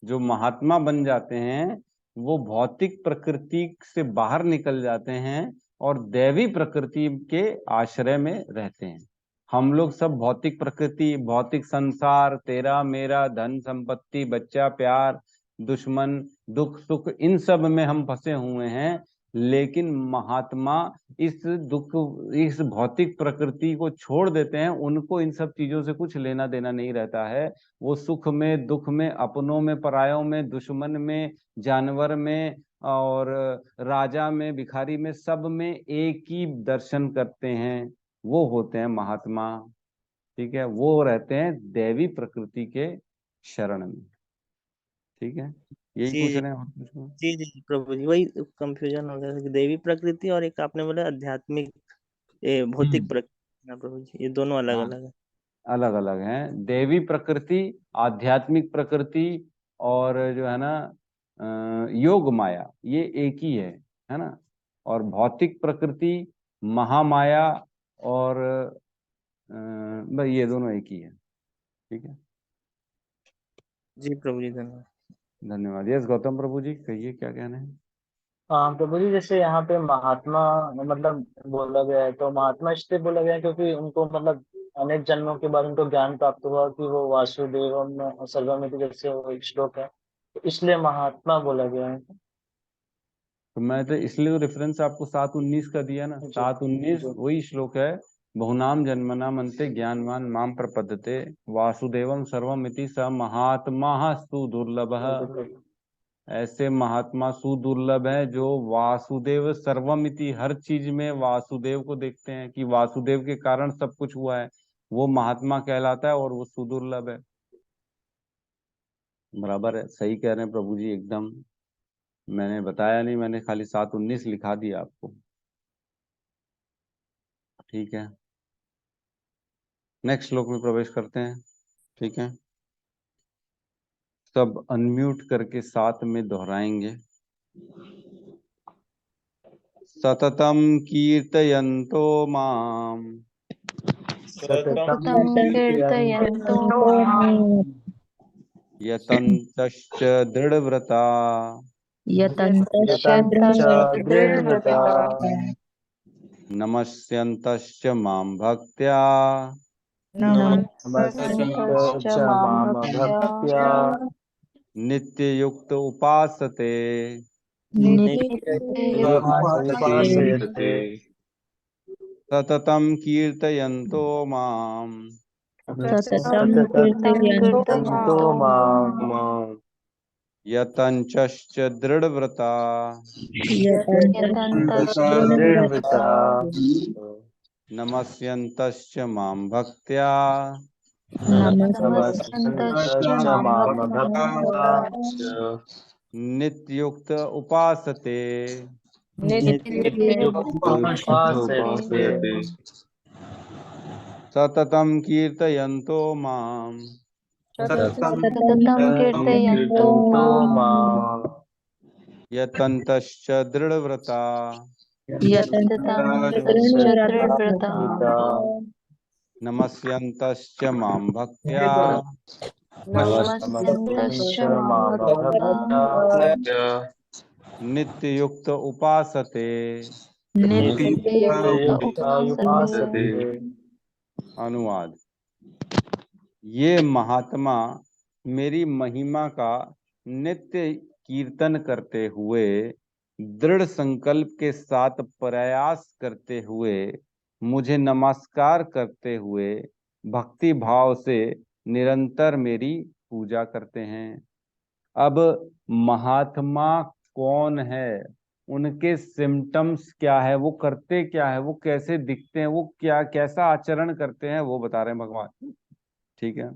जो महात्मा बन जाते हैं वो भौतिक प्रकृति से बाहर निकल जाते हैं और दैवी प्रकृति के आश्रय में रहते हैं। हम लोग सब भौतिक प्रकृति, भौतिक संसार, तेरा मेरा, धन संपत्ति, बच्चा, प्यार, दुश्मन, दुख सुख, इन सब में हम फंसे हुए हैं। लेकिन महात्मा इस दुख, इस भौतिक प्रकृति को छोड़ देते हैं, उनको इन सब चीजों से कुछ लेना देना नहीं रहता है। वो सुख में, दुख में, अपनों में, परायों में, दुश्मन में, जानवर में, और राजा में, भिखारी में, सब में एक ही दर्शन करते हैं। वो होते हैं महात्मा। ठीक है। वो रहते हैं दैवी प्रकृति के शरण में। ठीक है। यही जी पूछ जी रहे हैं और कुछ? जी जी प्रभु जी, वही कंफ्यूजन हो गया था कि देवी प्रकृति और एक आपने बोला आध्यात्मिक, भौतिक हम्म। प्रकृति ना प्रभु जी, ये दोनों अलग हाँ, अलग है। अलग अलग हैं। देवी प्रकृति, आध्यात्मिक प्रकृति, और जो है ना योग माया, ये एक ही है ना। और भौतिक प्रकृति, महामाया, और बस ये दोनों एक ही है। ठीक है। जी प्रभु जी, धन्यवाद। धन्यवाद। यस गौतम प्रभु जी, कहिए क्या कहना है। हाँ प्रभु जी, जैसे यहाँ पे महात्मा मतलब बोला गया है, तो महात्मा इसलिए बोला गया है क्योंकि उनको मतलब अनेक जन्मों के बाद उनको ज्ञान प्राप्त हुआ कि वो वासुदेवम सर्वमिति, जैसे वो एक श्लोक है, तो इसलिए महात्मा बोला गया है। तो मैं तो इसलिए तो रेफरेंस आपको 7:19 का दिया ना। 7:19 वही श्लोक है, बहुनाम जन्मना मनते ज्ञानवान माम प्रपद्यते वासुदेवम सर्वमिति स महात्मा सुदुर्लभः। ऐसे महात्मा सुदुर्लभ है जो वासुदेव सर्वमिति, हर चीज में वासुदेव को देखते हैं कि वासुदेव के कारण सब कुछ हुआ है, वो महात्मा कहलाता है और वो सुदुर्लभ है। बराबर है, सही कह रहे हैं प्रभु जी एकदम। मैंने बताया नहीं, मैंने खाली 7:19 लिखा दिया आपको। ठीक है, नेक्स्ट श्लोक में प्रवेश करते हैं। ठीक है, सब अनम्यूट करके साथ में दोहराएंगे। सततम कीर्तयन्तो माम सततम सततं कीर्तयन्तो कीर्तयन्तो मां यतन्तश्च दृढव्रता यतन्तश्च यतञ्च दृढव्रता दृढव्रता नमस्यन्तश्च मां भक्त्या नमस्यन्त नमस्तश्च च मां माम भक्त्या भक्त्या नित्ययुक्त उपासते उपासयते। सततं कीर्तयन्तो मां सततं सततं कीर्तयन्तो कीर्तयन्तो माम् यतञ्चश्च दृढव्रता यतन्तश्च यतन्तश्च दृढव्रता दृढव्रता नमस्यन्तश्च मां भक्त्या नमस्यन्त नमस्तश्च च मां माम भक्त्या भक्त्या नित्ययुक्त उपासते नित्ययुक्त उपासते। सततं कीर्तयन्तो मां सततं सततं कीर्तयन्तो कीर्तयन्तो मां माम् यतन्तश्च दृढव्रता यतन्तश्च दृढव्रता पिता नमस्यन्तश्च मां भक्त्या नमस्तश्च नमस्यन्त मां माम भक्त्या भक्त्या नित्ययुक्त उपासते। नित्ययुक्त नित्ययुक्त उपासते। उपासते। अनुवाद: ये महात्मा मेरी महिमा का नित्य कीर्तन करते हुए, दृढ़ संकल्प के साथ प्रयास करते हुए, मुझे नमस्कार करते हुए, भक्ति भाव से निरंतर मेरी पूजा करते हैं। अब महात्मा कौन है, उनके सिम्टम्स क्या है, वो करते क्या है, वो कैसे दिखते हैं, वो क्या कैसा आचरण करते हैं, वो बता रहे हैं भगवान। ठीक है,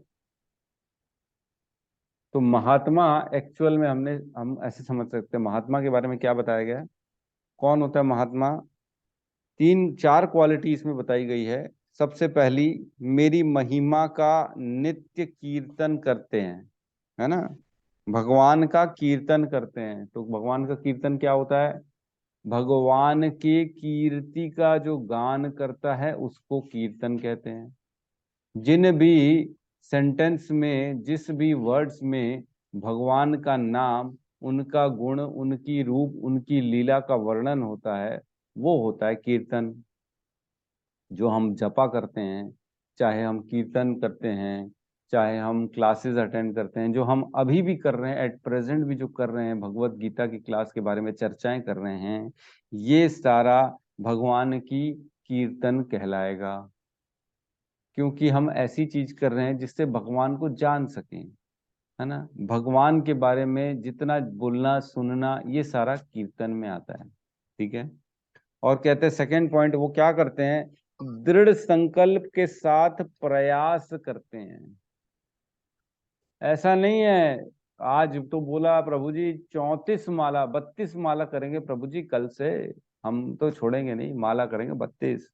तो महात्मा एक्चुअल में हम ऐसे समझ सकते हैं महात्मा के बारे में क्या बताया गया है। कौन होता है महात्मा? 3-4 क्वालिटी इसमें बताई गई है। सबसे पहली, मेरी महिमा का नित्य कीर्तन करते हैं, है ना, भगवान का कीर्तन करते हैं। तो भगवान का कीर्तन क्या होता है? भगवान के कीर्ति का जो गान करता है उसको कीर्तन कहते हैं। जिन भी सेंटेंस में, जिस भी वर्ड्स में भगवान का नाम, उनका गुण, उनकी रूप, उनकी लीला का वर्णन होता है, वो होता है कीर्तन। जो हम जपा करते हैं, चाहे हम कीर्तन करते हैं, चाहे हम क्लासेस अटेंड करते हैं, जो हम अभी भी कर रहे हैं, एट प्रेजेंट भी जो कर रहे हैं, भगवत गीता की क्लास के बारे में चर्चाएं कर रहे हैं, ये सारा भगवान की कीर्तन कहलाएगा। क्योंकि हम ऐसी चीज कर रहे हैं जिससे भगवान को जान सकें, है ना। भगवान के बारे में जितना बोलना सुनना, ये सारा कीर्तन में आता है। ठीक है, और कहते हैं सेकंड पॉइंट, वो क्या करते हैं? दृढ़ संकल्प के साथ प्रयास करते हैं। ऐसा नहीं है आज तो बोला प्रभु जी 34 माला 32 माला करेंगे प्रभु जी कल से, हम तो छोड़ेंगे नहीं, माला करेंगे 32।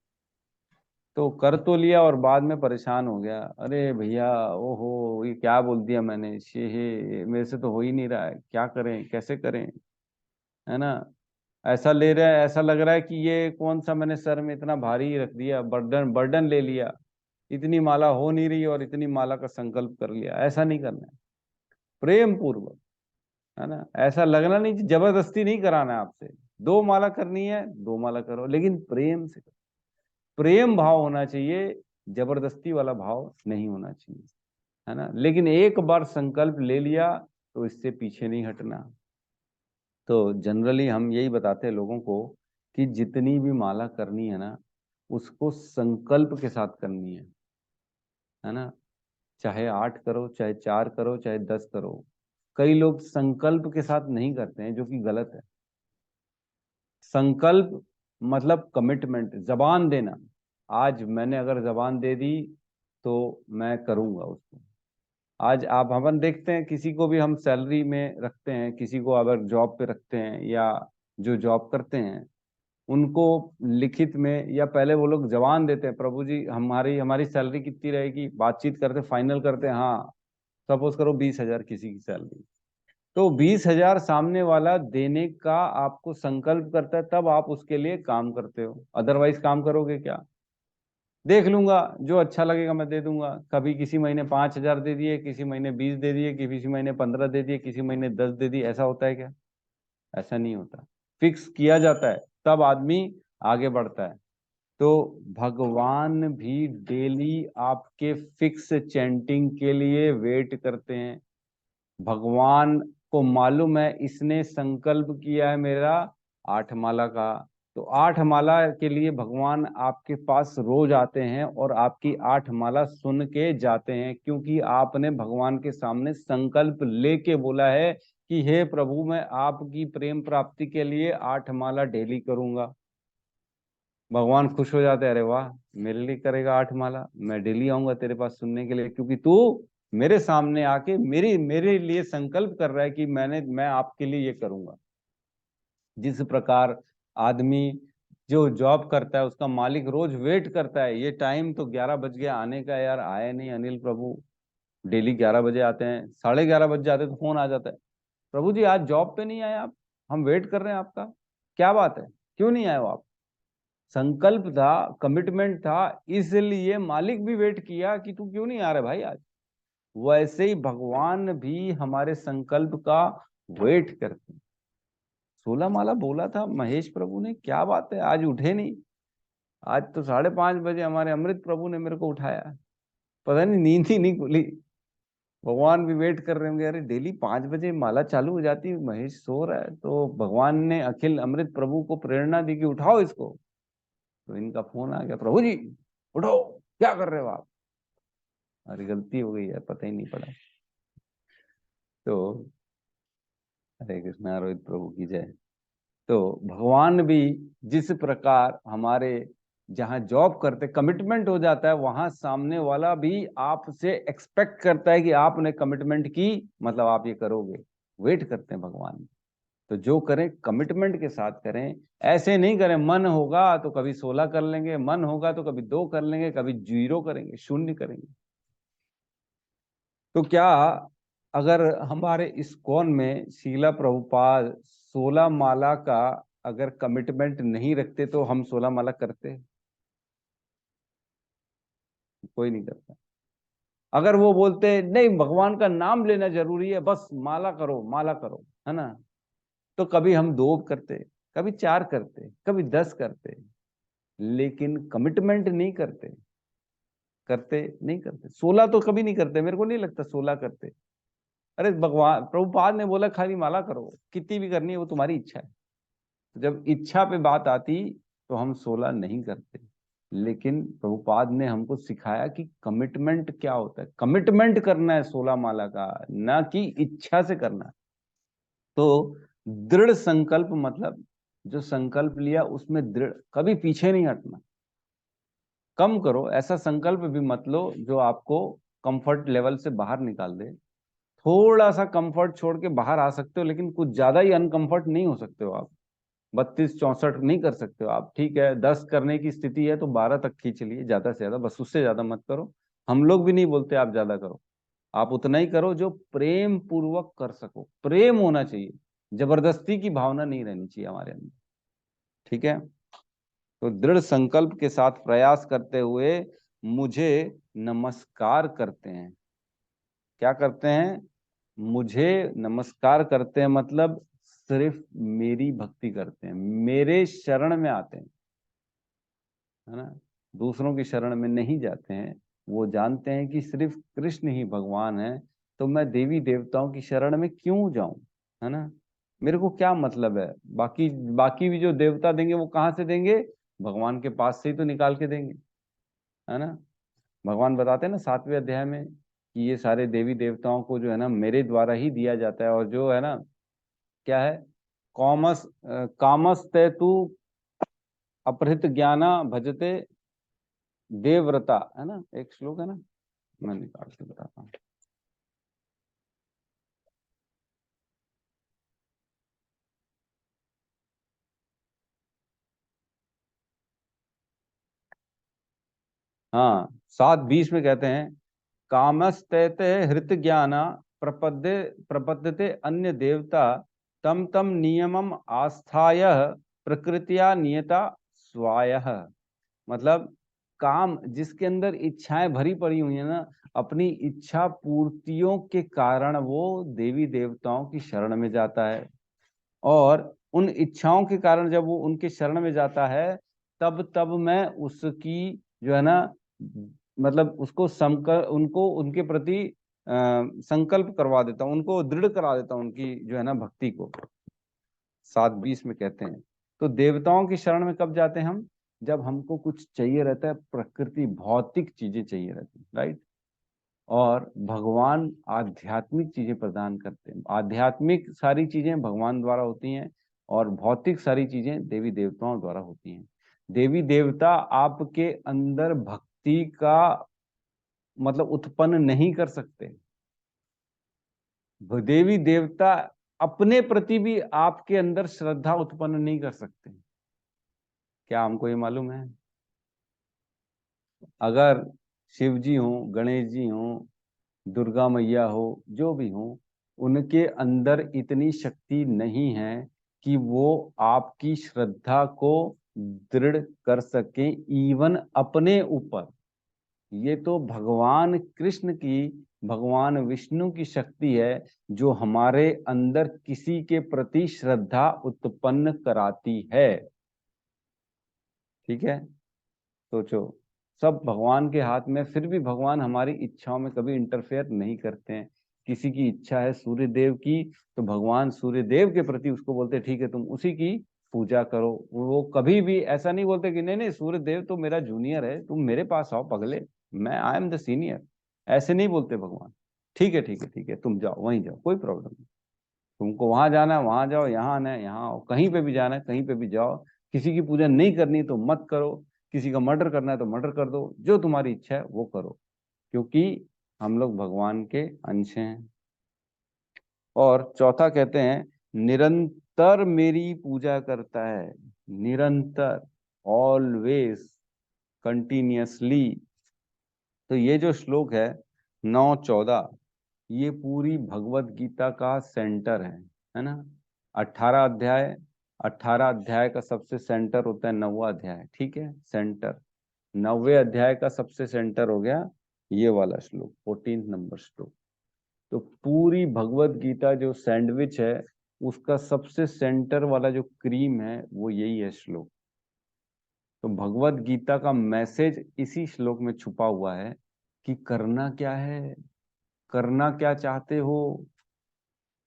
तो कर तो लिया और बाद में परेशान हो गया, अरे भैया ओहो ये क्या बोल दिया मैंने, ये मेरे से तो हो ही नहीं रहा है, क्या करें कैसे करें, है ना। ऐसा ले रहा है, ऐसा लग रहा है कि ये कौन सा मैंने सर में इतना भारी रख दिया, बर्डन बर्डन ले लिया, इतनी माला हो नहीं रही और इतनी माला का संकल्प कर लिया। ऐसा नहीं करना है, प्रेम पूर्वक, है ना। ऐसा लगना नहीं, जबरदस्ती नहीं कराना है आपसे। 2 माला करनी है 2 माला करो, लेकिन प्रेम से करो, प्रेम भाव होना चाहिए, जबरदस्ती वाला भाव नहीं होना चाहिए, है ना। लेकिन एक बार संकल्प ले लिया तो इससे पीछे नहीं हटना। तो जनरली हम यही बताते हैं लोगों को कि जितनी भी माला करनी है ना, उसको संकल्प के साथ करनी है ना। चाहे 8 करो, चाहे 4 करो, चाहे 10 करो। कई लोग संकल्प के साथ नहीं करते हैं, जो कि गलत है। संकल्प मतलब कमिटमेंट, जबान देना। आज मैंने अगर जबान दे दी तो मैं करूंगा उसको। आज आप अपन देखते हैं, किसी को भी हम सैलरी में रखते हैं, किसी को अगर जॉब पे रखते हैं, या जो जॉब करते हैं उनको लिखित में, या पहले वो लोग जबान देते हैं, प्रभु जी हमारी हमारी सैलरी कितनी रहेगी, बातचीत करते, फाइनल करते हैं, हाँ सपोज करो 20,000 किसी की सैलरी। तो 20,000 सामने वाला देने का आपको संकल्प करता है, तब आप उसके लिए काम करते हो। अदरवाइज काम करोगे क्या? देख लूंगा, जो अच्छा लगेगा मैं दे दूंगा। कभी किसी महीने 5,000 दे दिए, किसी महीने 20 दे दिए, किसी महीने 15 दे दिए, किसी महीने 10 दे दिए। ऐसा होता है क्या? ऐसा नहीं होता। फिक्स किया जाता है, तब आदमी आगे बढ़ता है। तो भगवान भी डेली आपके फिक्स चैंटिंग के लिए वेट करते हैं। भगवान को मालूम है इसने संकल्प किया है मेरा 8 माला का, तो 8 माला के लिए भगवान आपके पास रोज आते हैं और आपकी 8 माला सुन के जाते हैं, क्योंकि आपने भगवान के सामने संकल्प लेके बोला है कि हे प्रभु, मैं आपकी प्रेम प्राप्ति के लिए 8 माला डेली करूंगा। भगवान खुश हो जाते हैं, अरे वाह, मेरे लिए करेगा 8 माला, मैं डेली आऊंगा तेरे पास सुनने के लिए, क्योंकि तू मेरे सामने आके मेरे मेरे लिए संकल्प कर रहा है कि मैं आपके लिए ये करूंगा। जिस प्रकार आदमी जो जॉब करता है, उसका मालिक रोज वेट करता है, ये टाइम तो 11 बज गया आने का, यार आए नहीं अनिल प्रभु। डेली 11 बजे आते हैं, 11:30 बज जाते हैं, तो फोन आ जाता है, प्रभु जी आज जॉब पे नहीं आए आप, हम वेट कर रहे हैं आपका, क्या बात है, क्यों नहीं आए हो आप? संकल्प था, कमिटमेंट था, इसलिए मालिक भी वेट किया कि तू क्यों नहीं आ रहा भाई आज। वैसे ही भगवान भी हमारे संकल्प का वेट करते हैं। 16 माला बोला था महेश प्रभु ने, क्या बात है आज उठे नहीं? आज तो 5:30 बजे हमारे अमृत प्रभु ने मेरे को उठाया, पता नहीं नींद ही नहीं खुली। भगवान भी वेट कर रहे होंगे, अरे डेली 5 बजे माला चालू हो जाती है, महेश सो रहा है, तो भगवान ने अखिल अमृत प्रभु को प्रेरणा दी कि उठाओ इसको। तो इनका फोन आ गया, प्रभु जी उठो, क्या कर रहे हो आप? अरे गलती हो गई है, पता ही नहीं पड़ा। तो हरे कृष्णा, रोहित प्रभु की जय। तो भगवान भी जिस प्रकार हमारे जहाँ जॉब करते कमिटमेंट हो जाता है, वहां सामने वाला भी आपसे एक्सपेक्ट करता है कि आपने कमिटमेंट की, मतलब आप ये करोगे। वेट करते हैं भगवान। तो जो करें कमिटमेंट के साथ करें, ऐसे नहीं करें मन होगा तो कभी 16 कर लेंगे, मन होगा तो कभी 2 कर लेंगे, कभी 0 करेंगे, 0 करेंगे। तो क्या अगर हमारे इस्कॉन में शीला प्रभुपाद 16 माला का अगर कमिटमेंट नहीं रखते तो हम 16 माला करते? कोई नहीं करता। अगर वो बोलते नहीं भगवान का नाम लेना जरूरी है, बस माला करो माला करो, है ना, तो कभी हम 2 करते, कभी 4 करते, कभी 10 करते, लेकिन कमिटमेंट नहीं करते। करते नहीं करते, 16 तो कभी नहीं करते, मेरे को नहीं लगता 16 करते। अरे भगवान प्रभुपाद ने बोला खाली माला करो, कितनी भी करनी है वो तुम्हारी इच्छा है। तो जब इच्छा पे बात आती तो हम 16 नहीं करते। लेकिन प्रभुपाद ने हमको सिखाया कि कमिटमेंट क्या होता है, कमिटमेंट करना है 16 माला का, ना कि इच्छा से करना है। तो दृढ़ संकल्प मतलब जो संकल्प लिया उसमें दृढ़, कभी पीछे नहीं हटना। कम करो, ऐसा संकल्प भी मत लो जो आपको कंफर्ट लेवल से बाहर निकाल दे। थोड़ा सा कंफर्ट छोड़ के बाहर आ सकते हो, लेकिन कुछ ज्यादा ही अनकंफर्ट नहीं हो सकते हो आप। 32-64 नहीं कर सकते हो आप, ठीक है 10 करने की स्थिति है तो 12 तक खींच लिए, ज्यादा से ज्यादा, बस उससे ज्यादा मत करो। हम लोग भी नहीं बोलते आप ज्यादा करो, आप उतना ही करो जो प्रेम पूर्वक कर सको। प्रेम होना चाहिए, जबरदस्ती की भावना नहीं रहनी चाहिए हमारे अंदर, ठीक है। तो दृढ़ संकल्प के साथ प्रयास करते हुए मुझे नमस्कार करते हैं। क्या करते हैं? मुझे नमस्कार करते हैं, मतलब सिर्फ मेरी भक्ति करते हैं, मेरे शरण में आते हैं, है ना, दूसरों की शरण में नहीं जाते हैं। वो जानते हैं कि सिर्फ कृष्ण ही भगवान है, तो मैं देवी देवताओं की शरण में क्यों जाऊं, है ना। मेरे को क्या मतलब है, बाकी बाकी भी जो देवता देंगे वो कहाँ से देंगे, भगवान के पास से ही तो निकाल के देंगे, है ना। भगवान बताते हैं ना 7वें अध्याय में कि ये सारे देवी देवताओं को जो है ना मेरे द्वारा ही दिया जाता है, और जो है ना क्या है, कामस ते तू अपहृत ज्ञाना भजते देवव्रता, है ना, एक श्लोक है ना, मैं निकाल के बताता हूँ। हाँ 7:20 में कहते हैं, कामस्तैते हृत ज्ञाना प्रपद्यते अन्य देवता तम तम नियमम आस्थाय प्रकृतिया नियता स्वायः। मतलब काम जिसके अंदर इच्छाएं भरी पड़ी हुई है ना, अपनी इच्छा पूर्तियों के कारण वो देवी देवताओं की शरण में जाता है, और उन इच्छाओं के कारण जब वो उनके शरण में जाता है, तब तब मैं उसकी जो है ना, मतलब उसको उनको उनके प्रति संकल्प करवा देता हूँ, उनको दृढ़ करा देता हूँ उनकी जो है ना भक्ति को। 7:20 में कहते हैं। तो देवताओं की शरण में कब जाते हैं हम, जब हमको कुछ चाहिए रहता है, प्रकृति भौतिक चीजें चाहिए रहती है, राइट। और भगवान आध्यात्मिक चीजें प्रदान करते हैं, आध्यात्मिक सारी चीजें भगवान द्वारा होती हैं, और भौतिक सारी चीजें देवी देवताओं द्वारा होती हैं। देवी देवता आपके अंदर भक्ति का मतलब उत्पन्न नहीं कर सकते, देवी देवता अपने प्रति भी आपके अंदर श्रद्धा उत्पन्न नहीं कर सकते। क्या हमको ये मालूम है, अगर शिव जी हो, गणेश जी हो, दुर्गा मैया हो, जो भी हो, उनके अंदर इतनी शक्ति नहीं है कि वो आपकी श्रद्धा को दृढ़ कर सके, इवन अपने ऊपर। ये तो भगवान कृष्ण की, भगवान विष्णु की शक्ति है जो हमारे अंदर किसी के प्रति श्रद्धा उत्पन्न कराती है। ठीक है, सोचो, सब भगवान के हाथ में, फिर भी भगवान हमारी इच्छाओं में कभी इंटरफेयर नहीं करते हैं। किसी की इच्छा है सूर्य देव की, तो भगवान सूर्य देव के प्रति उसको बोलते ठीक है तुम उसी की पूजा करो। वो कभी भी ऐसा नहीं बोलते कि नहीं नहीं सूर्य देव तो मेरा जूनियर है, तुम मेरे पास आओ पगले, मैं आई एम द सीनियर। ऐसे नहीं बोलते भगवान। ठीक है ठीक है ठीक है, तुम जाओ वहीं जाओ, कोई प्रॉब्लम नहीं, तुमको वहां जाना है वहां जाओ, यहाँ आना है यहाँ आओ, कहीं पे भी जाना है कहीं पे भी जाओ। किसी की पूजा नहीं करनी तो मत करो, किसी का मर्डर करना है तो मर्डर कर दो, जो तुम्हारी इच्छा है वो करो, क्योंकि हम लोग भगवान के अंश हैं। और चौथा कहते हैं, निरंतर मेरी पूजा करता है, निरंतर, ऑलवेज, कंटिन्यूअसली। तो ये जो श्लोक है 9-14, ये पूरी भगवत गीता का सेंटर है ना। 18 अध्याय, 18 अध्याय का सबसे सेंटर होता है 9वां अध्याय, ठीक है, सेंटर। 9वें अध्याय का सबसे सेंटर हो गया ये वाला श्लोक, 14 नंबर श्लोक। तो पूरी भगवत गीता जो सैंडविच है, उसका सबसे सेंटर वाला जो क्रीम है वो यही है श्लोक। तो भगवत गीता का मैसेज इसी श्लोक में छुपा हुआ है कि करना क्या है, करना क्या चाहते हो।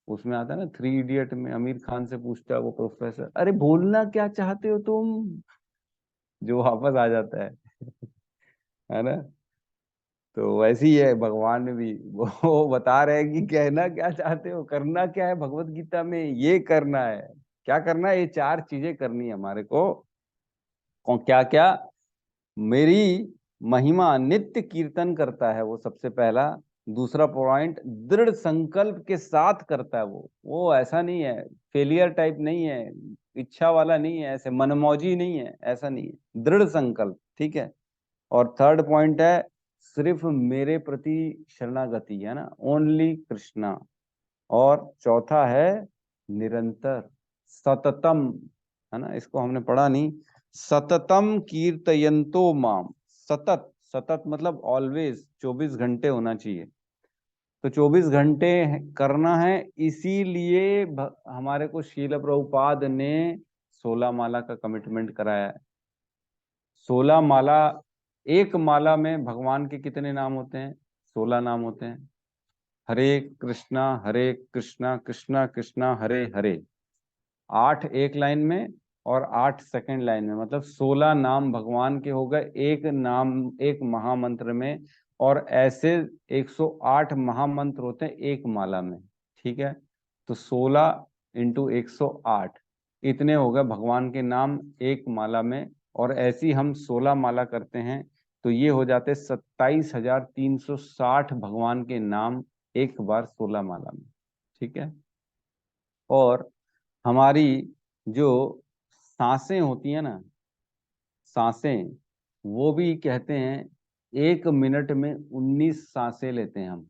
उसमें आता है ना 3 इडियट में, आमिर खान से पूछता है वो प्रोफेसर, अरे बोलना क्या चाहते हो तुम, जो वापस आ जाता है ना। तो वैसे ही है भगवान ने भी, वो बता रहे हैं कि कहना क्या चाहते हो, करना क्या है, भगवत गीता में ये करना है। क्या करना है, ये 4 चीजें करनी है हमारे को। क्या क्या, मेरी महिमा नित्य कीर्तन करता है वो सबसे पहला। दूसरा पॉइंट, दृढ़ संकल्प के साथ करता है वो ऐसा नहीं है, फेलियर टाइप नहीं है, इच्छा वाला नहीं है, ऐसे मनमौजी नहीं है, ऐसा नहीं है, दृढ़ संकल्प, ठीक है। और थर्ड पॉइंट है, सिर्फ मेरे प्रति शरणागति, है ना, ओनली कृष्णा। और चौथा है निरंतर, सततम, है ना, इसको हमने पढ़ा नहीं, सततम कीर्तयंतो माम। सतत, सतत मतलब ऑलवेज, 24 घंटे होना चाहिए। तो 24 घंटे करना है, इसीलिए हमारे को शील प्रभुपाद ने 16 माला का कमिटमेंट कराया है। 16 माला, एक माला में भगवान के कितने नाम होते हैं, 16 नाम होते हैं। हरे कृष्णा कृष्णा कृष्णा हरे हरे, 8 एक लाइन में और 8 सेकंड लाइन में, मतलब 16 नाम भगवान के हो गए एक नाम, एक महामंत्र में। और ऐसे 108 महामंत्र होते हैं एक माला में, ठीक है। तो 16 × 108 इतने हो गए भगवान के नाम एक माला में। और ऐसी हम 16 माला करते हैं तो ये हो जाते 27,360 भगवान के नाम एक बार 16 माला में, ठीक है। और हमारी जो सांसें होती हैं ना, सांसें, वो भी कहते हैं 1 मिनट में 19 सांसें लेते हैं हम,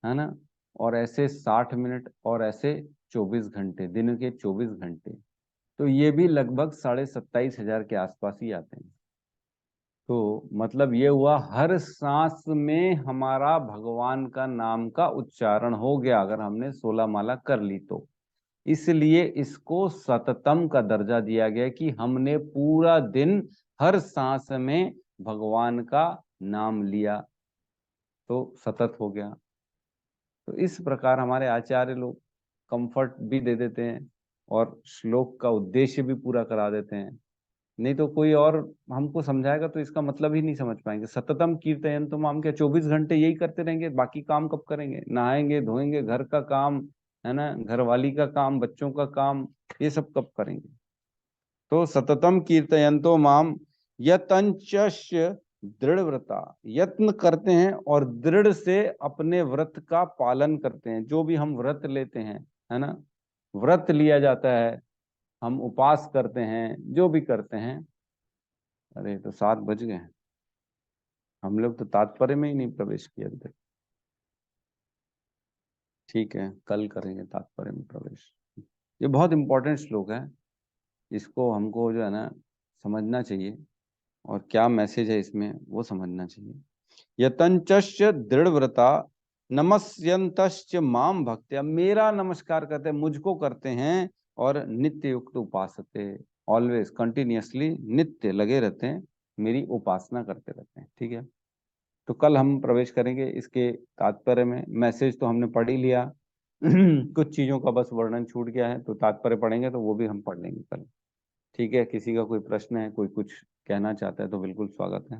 है ना। और ऐसे 60 मिनट और ऐसे 24 घंटे, दिन के 24 घंटे, तो ये भी लगभग 27,500 के आसपास ही आते हैं। तो मतलब ये हुआ हर सांस में हमारा भगवान का नाम का उच्चारण हो गया अगर हमने 16 माला कर ली तो। इसलिए इसको सततम का दर्जा दिया गया कि हमने पूरा दिन हर सांस में भगवान का नाम लिया तो सतत हो गया। तो इस प्रकार हमारे आचार्य लोग कंफर्ट भी दे देते हैं और श्लोक का उद्देश्य भी पूरा करा देते हैं। नहीं तो कोई और हमको समझाएगा तो इसका मतलब ही नहीं समझ पाएंगे। सततम कीर्तन तो हम क्या 24 घंटे यही करते रहेंगे, बाकी काम कब करेंगे? नहाएंगे धोएंगे, घर का काम है ना, घरवाली का काम, बच्चों का काम, ये सब कब करेंगे? तो सततम कीर्तयन्तो माम यतंचस्य दृढ़ व्रता, यत्न करते हैं और दृढ़ से अपने व्रत का पालन करते हैं। जो भी हम व्रत लेते हैं, है ना, व्रत लिया जाता है, हम उपास करते हैं, जो भी करते हैं। अरे तो 7 बज गए, हम लोग तो तात्पर्य में ही नहीं प्रवेश किया अभी तक। ठीक है, कल करेंगे तात्पर्य में प्रवेश। ये बहुत इंपॉर्टेंट श्लोक है, इसको हमको जो है ना समझना चाहिए और क्या मैसेज है इसमें वो समझना चाहिए। यतंचस्य दृढ़ व्रता नमस्यंतश्च माम भक्त्या, मेरा नमस्कार करते हैं, मुझको करते हैं। और नित्य युक्त उपासते, ऑलवेज कंटिन्यूअसली नित्य लगे रहते हैं, मेरी उपासना करते रहते हैं, ठीक है। तो कल हम प्रवेश करेंगे इसके तात्पर्य में। मैसेज तो हमने पढ़ ही लिया कुछ चीजों का बस वर्णन छूट गया है, तो तात्पर्य पढ़ेंगे तो वो भी हम पढ़ लेंगे कल, ठीक है। किसी का कोई प्रश्न है, कोई कुछ कहना चाहता है तो बिल्कुल स्वागत है।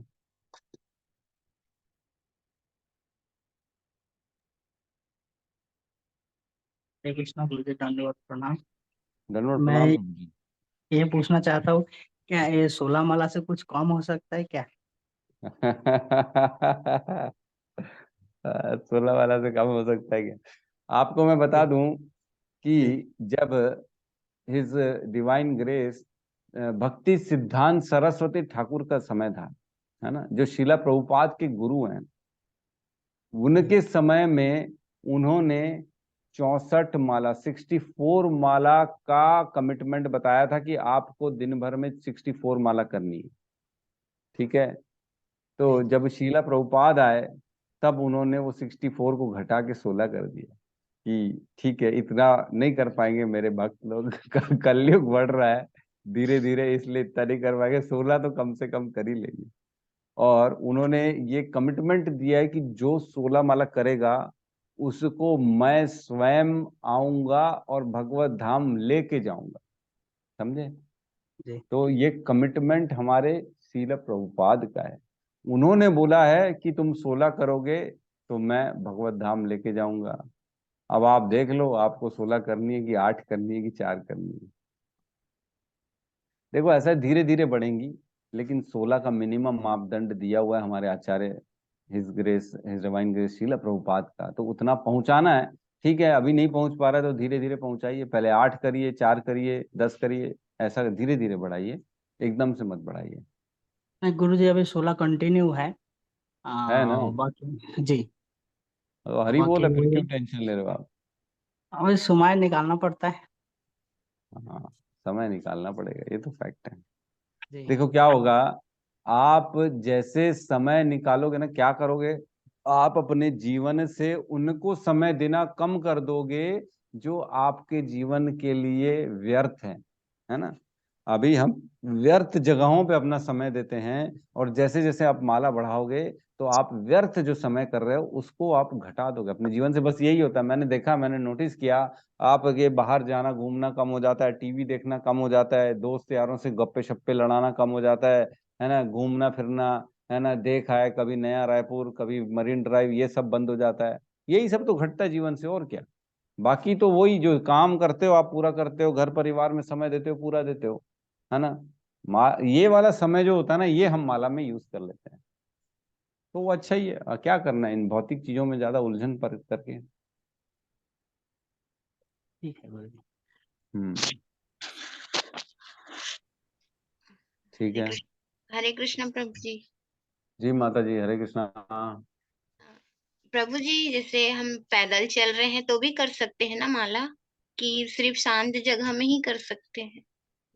हरे कृष्णा गुरुजी, दंडवत प्रणाम। धन्यवाद, मैं प्रणाम प्रभु जी। ये पूछना चाहता हूँ, क्या ये 16 माला से कुछ कम हो सकता है क्या? 16 वाला से कम हो सकता है क्या? आपको मैं बता दूं कि जी जब हिज डिवाइन ग्रेस भक्ति सिद्धांत सरस्वती ठाकुर का समय था, है ना, जो शिला प्रभुपाद के गुरु हैं, उनके समय में उन्होंने 64 माला 64 माला का कमिटमेंट बताया था कि आपको दिन भर में 64 माला करनी है, ठीक है। तो जब शीला प्रभुपाद आए तब उन्होंने वो 64 को घटा के 16 कर दिया कि ठीक है, इतना नहीं कर पाएंगे मेरे भक्त लोग कलयुग बढ़ रहा है धीरे धीरे, इसलिए इतना नहीं कर पाएंगे, 16 तो कम से कम कर ही लेंगे। और उन्होंने ये कमिटमेंट दिया है कि जो 16 माला करेगा उसको मैं स्वयं आऊंगा और भगवत धाम लेके जाऊंगा, समझे। जी तो ये कमिटमेंट हमारे शील प्रभुपाद का है। उन्होंने बोला है कि तुम 16 करोगे तो मैं भगवत धाम लेके जाऊंगा। अब आप देख लो, आपको 16 करनी है कि 8 करनी है कि 4 करनी है। देखो ऐसा धीरे धीरे बढ़ेंगी, लेकिन 16 का मिनिमम मापदंड दिया हुआ है हमारे आचार्य his grace, his divine grace Srila Prabhupada का, तो उतना पहुंचाना है। ठीक है, अभी नहीं पहुंच पा रहा है तो धीरे धीरे पहुंचाइए, पहले 8 करिए, 4 करिए, 10 करिए, ऐसा धीरे धीरे बढ़ाइए, एकदम से मत बढ़ाइए। नहीं गुरुजी, अभी 16 कंटिन्यू है। है ना। बाकी जी, तो हरी बोल बाकी है, फिर क्यों टेंशन ले रहे हो आप? अभी समय निकालना पड़ता है। हाँ, समय निकालना पड़ेगा, ये तो फैक्ट है। जी देखो क्या होगा, आप जैसे समय निकालोगे ना, क्या करोगे, आप अपने जीवन से उनको समय देना कम कर दोगे जो आपके जीवन के लिए व्यर्थ है ना। अभी हम व्यर्थ जगहों पे अपना समय देते हैं, और जैसे जैसे आप माला बढ़ाओगे तो आप व्यर्थ जो समय कर रहे हो उसको आप घटा दोगे अपने जीवन से। बस यही होता है, मैंने देखा, मैंने नोटिस किया, आप ये बाहर जाना घूमना कम हो जाता है, टीवी देखना कम हो जाता है, दोस्त यारों से गप्पे शप्पे लड़ाना कम हो जाता है ना, घूमना फिरना, है ना, देखा है कभी नया रायपुर कभी मरीन ड्राइव, ये सब बंद हो जाता है। यही सब तो घटता है जीवन से, और क्या। बाकी तो वही जो काम करते हो आप पूरा करते हो, घर परिवार में समय देते हो पूरा देते हो, है ना। ये वाला समय जो होता है ना, ये हम माला में यूज कर लेते हैं, तो वो अच्छा ही है। क्या करना है इन भौतिक चीजों में ज्यादा उलझन पर करके। ठीक है गुरुजी। हम्म। ठीक है। हरे कृष्ण प्रभु जी। जी माता जी, हरे कृष्णा। हाँ। प्रभु जी, जैसे हम पैदल चल रहे हैं तो भी कर सकते हैं ना माला, कि सिर्फ शांत जगह में ही कर सकते हैं?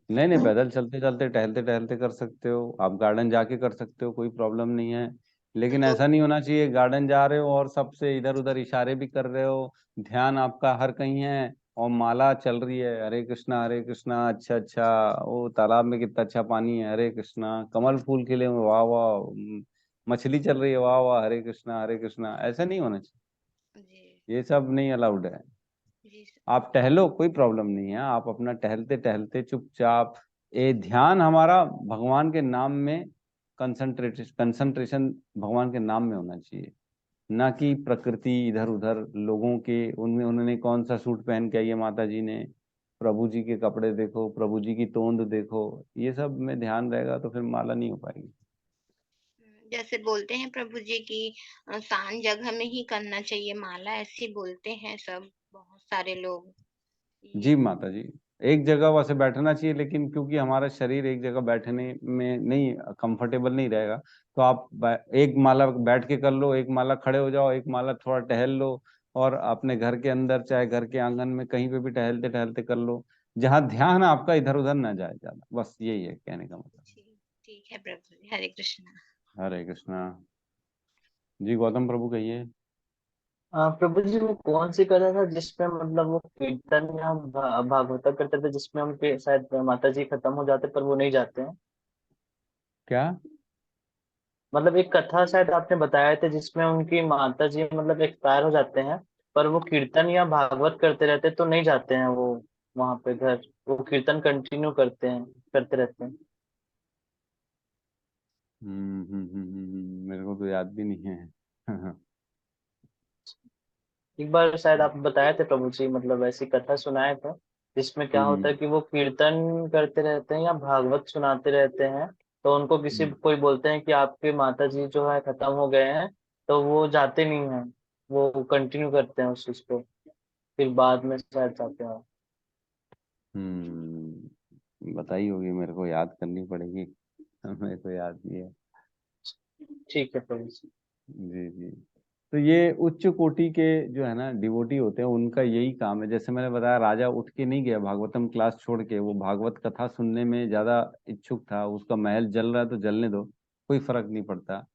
नहीं नहीं, पैदल चलते चलते टहलते टहलते कर सकते हो, आप गार्डन जाके कर सकते हो, कोई प्रॉब्लम नहीं है। लेकिन तो ऐसा नहीं होना चाहिए गार्डन जा रहे हो और सबसे इधर उधर इशारे भी कर रहे हो, ध्यान आपका हर कहीं है, और माला चल रही है हरे कृष्णा, अच्छा अच्छा, ओ तालाब में कितना अच्छा पानी है, हरे कृष्णा, कमल फूल खिले हुए, वाह वाह, मछली चल रही है, वाह वाह, हरे कृष्णा, ऐसा नहीं होना चाहिए। जी ये सब नहीं अलाउड है। जी आप टहलो, कोई प्रॉब्लम नहीं है, आप अपना टहलते टहलते चुपचाप, ए ध्यान हमारा भगवान के नाम में, कंसंट्रेशन भगवान के नाम में होना चाहिए, ना कि प्रकृति इधर उधर लोगों के, उनमें उन्होंने कौन सा सूट पहन के आई है माता जी ने, प्रभु जी के कपड़े देखो, प्रभु जी की तोंद देखो, ये सब में ध्यान रहेगा तो फिर माला नहीं हो पाएगी। जैसे बोलते हैं प्रभु जी की शांत जगह में ही करना चाहिए माला, ऐसे बोलते हैं सब बहुत सारे लोग। जी ये माता जी, एक जगह वैसे बैठना चाहिए, लेकिन क्योंकि हमारा शरीर एक जगह बैठने में नहीं कंफर्टेबल नहीं रहेगा, तो आप एक माला बैठ के कर लो, एक माला खड़े हो जाओ, एक माला थोड़ा टहल लो, और अपने घर के अंदर चाहे घर के आंगन में कहीं पे भी टहलते टहलते कर लो, जहाँ ध्यान आपका इधर उधर ना जाए ज्यादा, बस यही है कहने का मतलब। ठीक ठीक है प्रभु जी, हरे कृष्णा। हरे कृष्णा। जी गौतम प्रभु कहिए। प्रभु जी वो कौन सी कथा था जिसमें मतलब वो कीर्तन या भागवता करते थे, जिसमें उनके शायद माता जी खत्म हो जाते पर वो नहीं जाते हैं? क्या? मतलब एक कथा शायद आपने बताया थे जिसमें उनकी माता जी मतलब एक्सपायर हो जाते हैं, पर वो कीर्तन या भागवत करते रहते तो नहीं जाते हैं वो वहां पे घर, वो कीर्तन कंटिन्यू करते हैं, करते रहते हैं। मेरे को तो याद भी नहीं है। एक बार शायद आप बताए थे प्रभु जी, मतलब ऐसी कथा सुनाए थे जिसमें क्या होता हम्म है कि वो कीर्तन करते रहते हैं या भागवत सुनाते रहते हैं, तो उनको किसी हम्म कोई बोलते हैं कि आपके माता जी जो है खत्म हो गए हैं, तो वो जाते नहीं हैं, वो कंटिन्यू करते हैं उस चीज को, फिर बाद में शायद जाते हैं। बताई होगी, मेरे को याद करनी पड़ेगी। मेरे को याद नहीं है। ठीक है प्रभु जी। जी जी। तो ये उच्च कोटि के जो है ना डिवोटी होते हैं, उनका यही काम है। जैसे मैंने बताया, राजा उठ के नहीं गया भागवतम क्लास छोड़ के, वो भागवत कथा सुनने में ज्यादा इच्छुक था, उसका महल जल रहा है तो जलने दो, कोई फर्क नहीं पड़ता।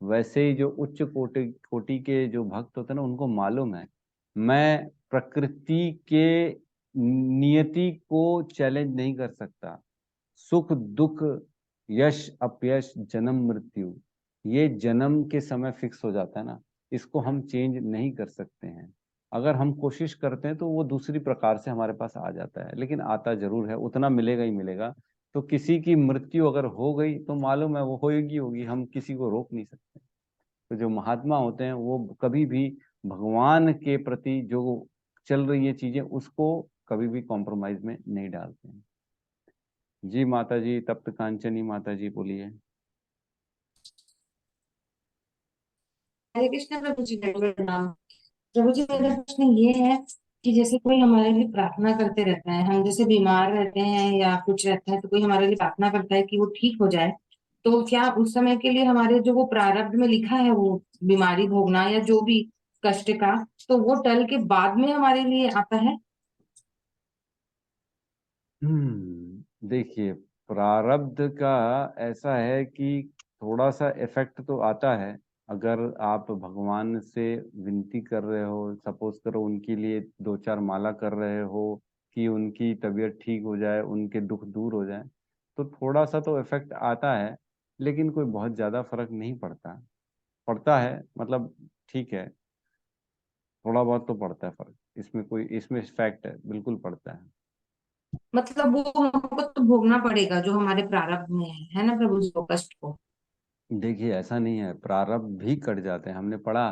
वैसे ही जो उच्च कोटि कोटि के जो भक्त होते हैं ना, उनको मालूम है, मैं प्रकृति के नियति को चैलेंज नहीं कर सकता, सुख दुख, यश अपयश, जन्म मृत्यु, ये जन्म के समय फिक्स हो जाता है ना, इसको हम चेंज नहीं कर सकते हैं। अगर हम कोशिश करते हैं तो वो दूसरी प्रकार से हमारे पास आ जाता है, लेकिन आता जरूर है, उतना मिलेगा ही मिलेगा। तो किसी की मृत्यु अगर हो गई तो मालूम है वो होगी होगी, हम किसी को रोक नहीं सकते। तो जो महात्मा होते हैं वो कभी भी भगवान के प्रति जो चल रही है चीजें, उसको कभी भी कॉम्प्रोमाइज में नहीं डालते हैं। जी माता जी, तप्त कांचनी माता जी बोलिए। हरे कृष्ण प्रभु जी, दंडवत प्रणाम। प्रभु जी मेरा प्रश्न ये है कि जैसे कोई हमारे लिए प्रार्थना करते रहता है, हम जैसे बीमार रहते हैं या कुछ रहता है तो कोई हमारे लिए प्रार्थना करता है कि वो ठीक हो जाए, तो क्या उस समय के लिए हमारे जो वो प्रारब्ध में लिखा है वो बीमारी भोगना या जो भी कष्ट का, तो वो टल के बाद में हमारे लिए आता है? देखिए, प्रारब्ध का ऐसा है कि थोड़ा सा इफेक्ट तो आता है। अगर आप भगवान से विनती कर रहे हो, सपोज करो उनके लिए दो चार माला कर रहे हो कि उनकी तबीयत ठीक हो जाए, उनके दुख दूर हो जाए, तो थोड़ा सा तो इफेक्ट आता है, लेकिन कोई बहुत ज्यादा फर्क नहीं पड़ता। पड़ता है, मतलब ठीक है, थोड़ा बहुत तो पड़ता है फर्क, इसमें फैक्ट है, बिल्कुल पड़ता है। मतलब वो हमको तो भोगना पड़ेगा जो हमारे प्रारब्ध में है ना प्रभु जी, वो कष्ट को। देखिए ऐसा नहीं है, प्रारब्ध भी कट जाते हैं, हमने पढ़ा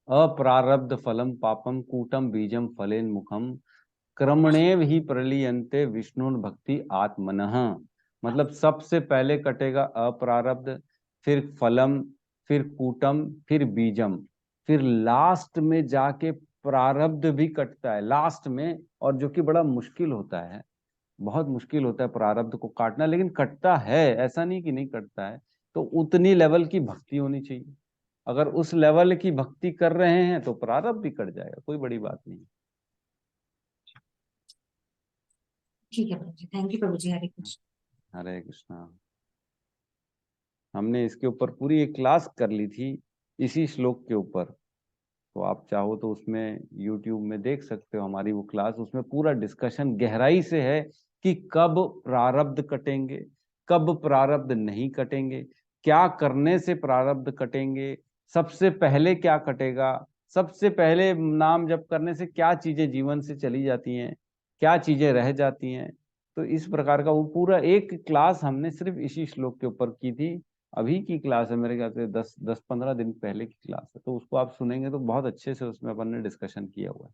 अप्रारब्ध फलम पापम कूटम बीजम फलेन मुखम क्रमणेव ही प्रलीयन्ते विष्णु भक्ति आत्मनः। मतलब सबसे पहले कटेगा अप्रारब्ध, फिर फलम, फिर कूटम, फिर बीजम, फिर लास्ट में जाके प्रारब्ध भी कटता है लास्ट में, और जो कि बड़ा मुश्किल होता है, बहुत मुश्किल होता है प्रारब्ध को काटना, लेकिन कटता है, ऐसा नहीं कि नहीं कटता है। तो उतनी लेवल की भक्ति होनी चाहिए, अगर उस लेवल की भक्ति कर रहे हैं तो प्रारब्ध भी कट जाएगा, कोई बड़ी बात नहीं। ठीक है प्रभु जी, थैंक यू प्रभु जी, हरे कृष्ण। हरे कृष्णा। हमने इसके ऊपर पूरी एक क्लास कर ली थी इसी श्लोक के ऊपर, तो आप चाहो तो उसमें YouTube में देख सकते हो हमारी वो क्लास, उसमें पूरा डिस्कशन गहराई से है कि कब प्रारब्ध कटेंगे, कब प्रारब्ध नहीं कटेंगे, क्या करने से प्रारब्ध कटेंगे, सबसे पहले क्या कटेगा, सबसे पहले नाम जप करने से क्या चीजें जीवन से चली जाती हैं, क्या चीजें रह जाती हैं। तो इस प्रकार का वो पूरा एक क्लास हमने सिर्फ इसी श्लोक के ऊपर की थी। अभी की क्लास है मेरे ख्याल से 10-15 दिन पहले की क्लास है, तो उसको आप सुनेंगे तो बहुत अच्छे से उसमें अपन ने डिस्कशन किया हुआ है।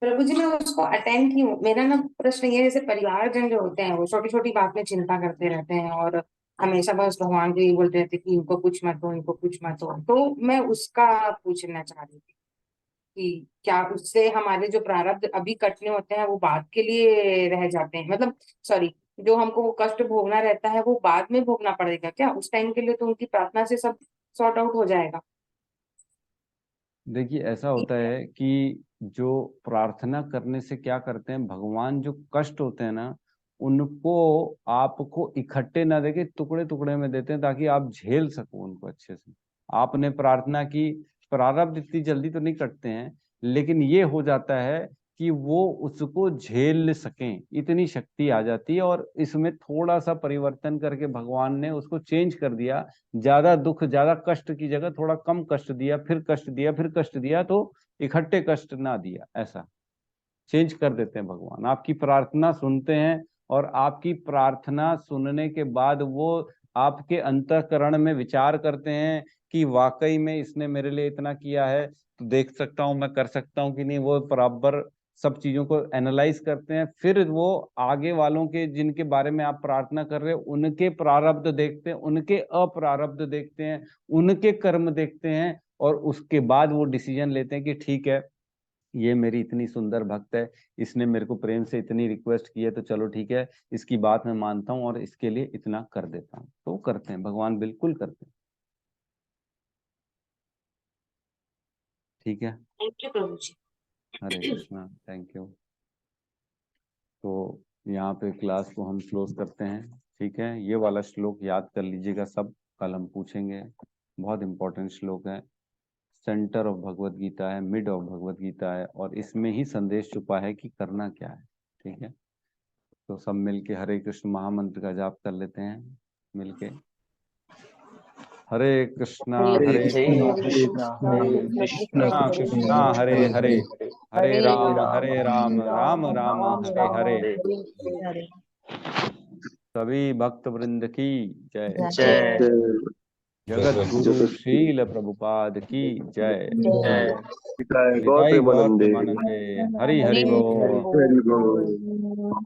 प्रभु जी मैं उसको अटेंड की हूँ। मेरा ना प्रश्न ये है, जैसे परिवारजन जो होते हैं वो छोटी छोटी बात में चिंता करते रहते हैं और हमेशा बस भगवान को ये बोलते रहते हैं कि इनको कुछ मत हो, इनको कुछ मत हो। तो मैं उसका पूछना चाह रही थी कि क्या उससे हमारे जो प्रारब्ध अभी कटने होते हैं वो बाद के लिए रह जाते हैं, मतलब सॉरी, जो हमको वो कष्ट भोगना रहता है वो बाद में भोगना पड़ेगा क्या? उस टाइम के लिए तो उनकी प्रार्थना से सब सॉर्ट आउट हो जाएगा। देखिए ऐसा होता है कि जो प्रार्थना करने से क्या करते हैं भगवान, जो कष्ट होते हैं ना उनको आपको इकट्ठे ना देके टुकड़े टुकड़े में देते हैं, ताकि आप झेल सको उनको अच्छे से। आपने प्रार्थना की, प्रारब्ध इतनी जल्दी तो नहीं कटते हैं, लेकिन ये हो जाता है कि वो उसको झेल सकें, इतनी शक्ति आ जाती है। और इसमें थोड़ा सा परिवर्तन करके भगवान ने उसको चेंज कर दिया, ज्यादा दुख ज्यादा कष्ट की जगह थोड़ा कम कष्ट दिया, फिर कष्ट दिया, फिर कष्ट दिया, तो इकट्ठे कष्ट ना दिया, ऐसा चेंज कर देते हैं भगवान। आपकी प्रार्थना सुनते हैं, और आपकी प्रार्थना सुनने के बाद वो आपके अंतःकरण में विचार करते हैं कि वाकई में इसने मेरे लिए इतना किया है, तो देख सकता हूँ मैं कर सकता हूँ कि नहीं, वो बराबर सब चीजों को एनालाइज करते हैं। फिर वो आगे वालों के जिनके बारे में आप प्रार्थना कर रहे हो उनके प्रारब्ध देखते हैं, उनके अप्रारब्ध देखते हैं, उनके कर्म देखते हैं, और उसके बाद वो डिसीजन लेते हैं कि ठीक है ये मेरी इतनी सुंदर भक्त है, इसने मेरे को प्रेम से इतनी रिक्वेस्ट की है, तो चलो ठीक है इसकी बात मैं मानता हूँ और इसके लिए इतना कर देता हूँ। तो करते हैं, भगवान बिल्कुल करते हैं। ठीक है, thank you Prabhu ji. Hare Krishna, thank you. तो यहाँ पे क्लास को हम क्लोज करते हैं। ठीक है, ये वाला श्लोक याद कर लीजिएगा सब, कल हम पूछेंगे, बहुत इंपॉर्टेंट श्लोक है, सेंटर ऑफ भगवत गीता है, मिड ऑफ भगवत गीता है, और इसमें ही संदेश छुपा है कि करना क्या है। ठीक है, तो सब मिलके हरे कृष्ण महामंत्र का जाप कर लेते हैं मिलके। हरे कृष्णा हरे हरे कृष्णा कृष्णा कृष्णा हरे हरे हरे, हरे हरे राम राम राम हरे हरे। हरे। सभी भक्त वृंद की जय। जय जगत गुरु शील प्रभुपाद की जय। जय। निताई गौर प्रेमानंदे, हरि हरि बोल। हरि बोल।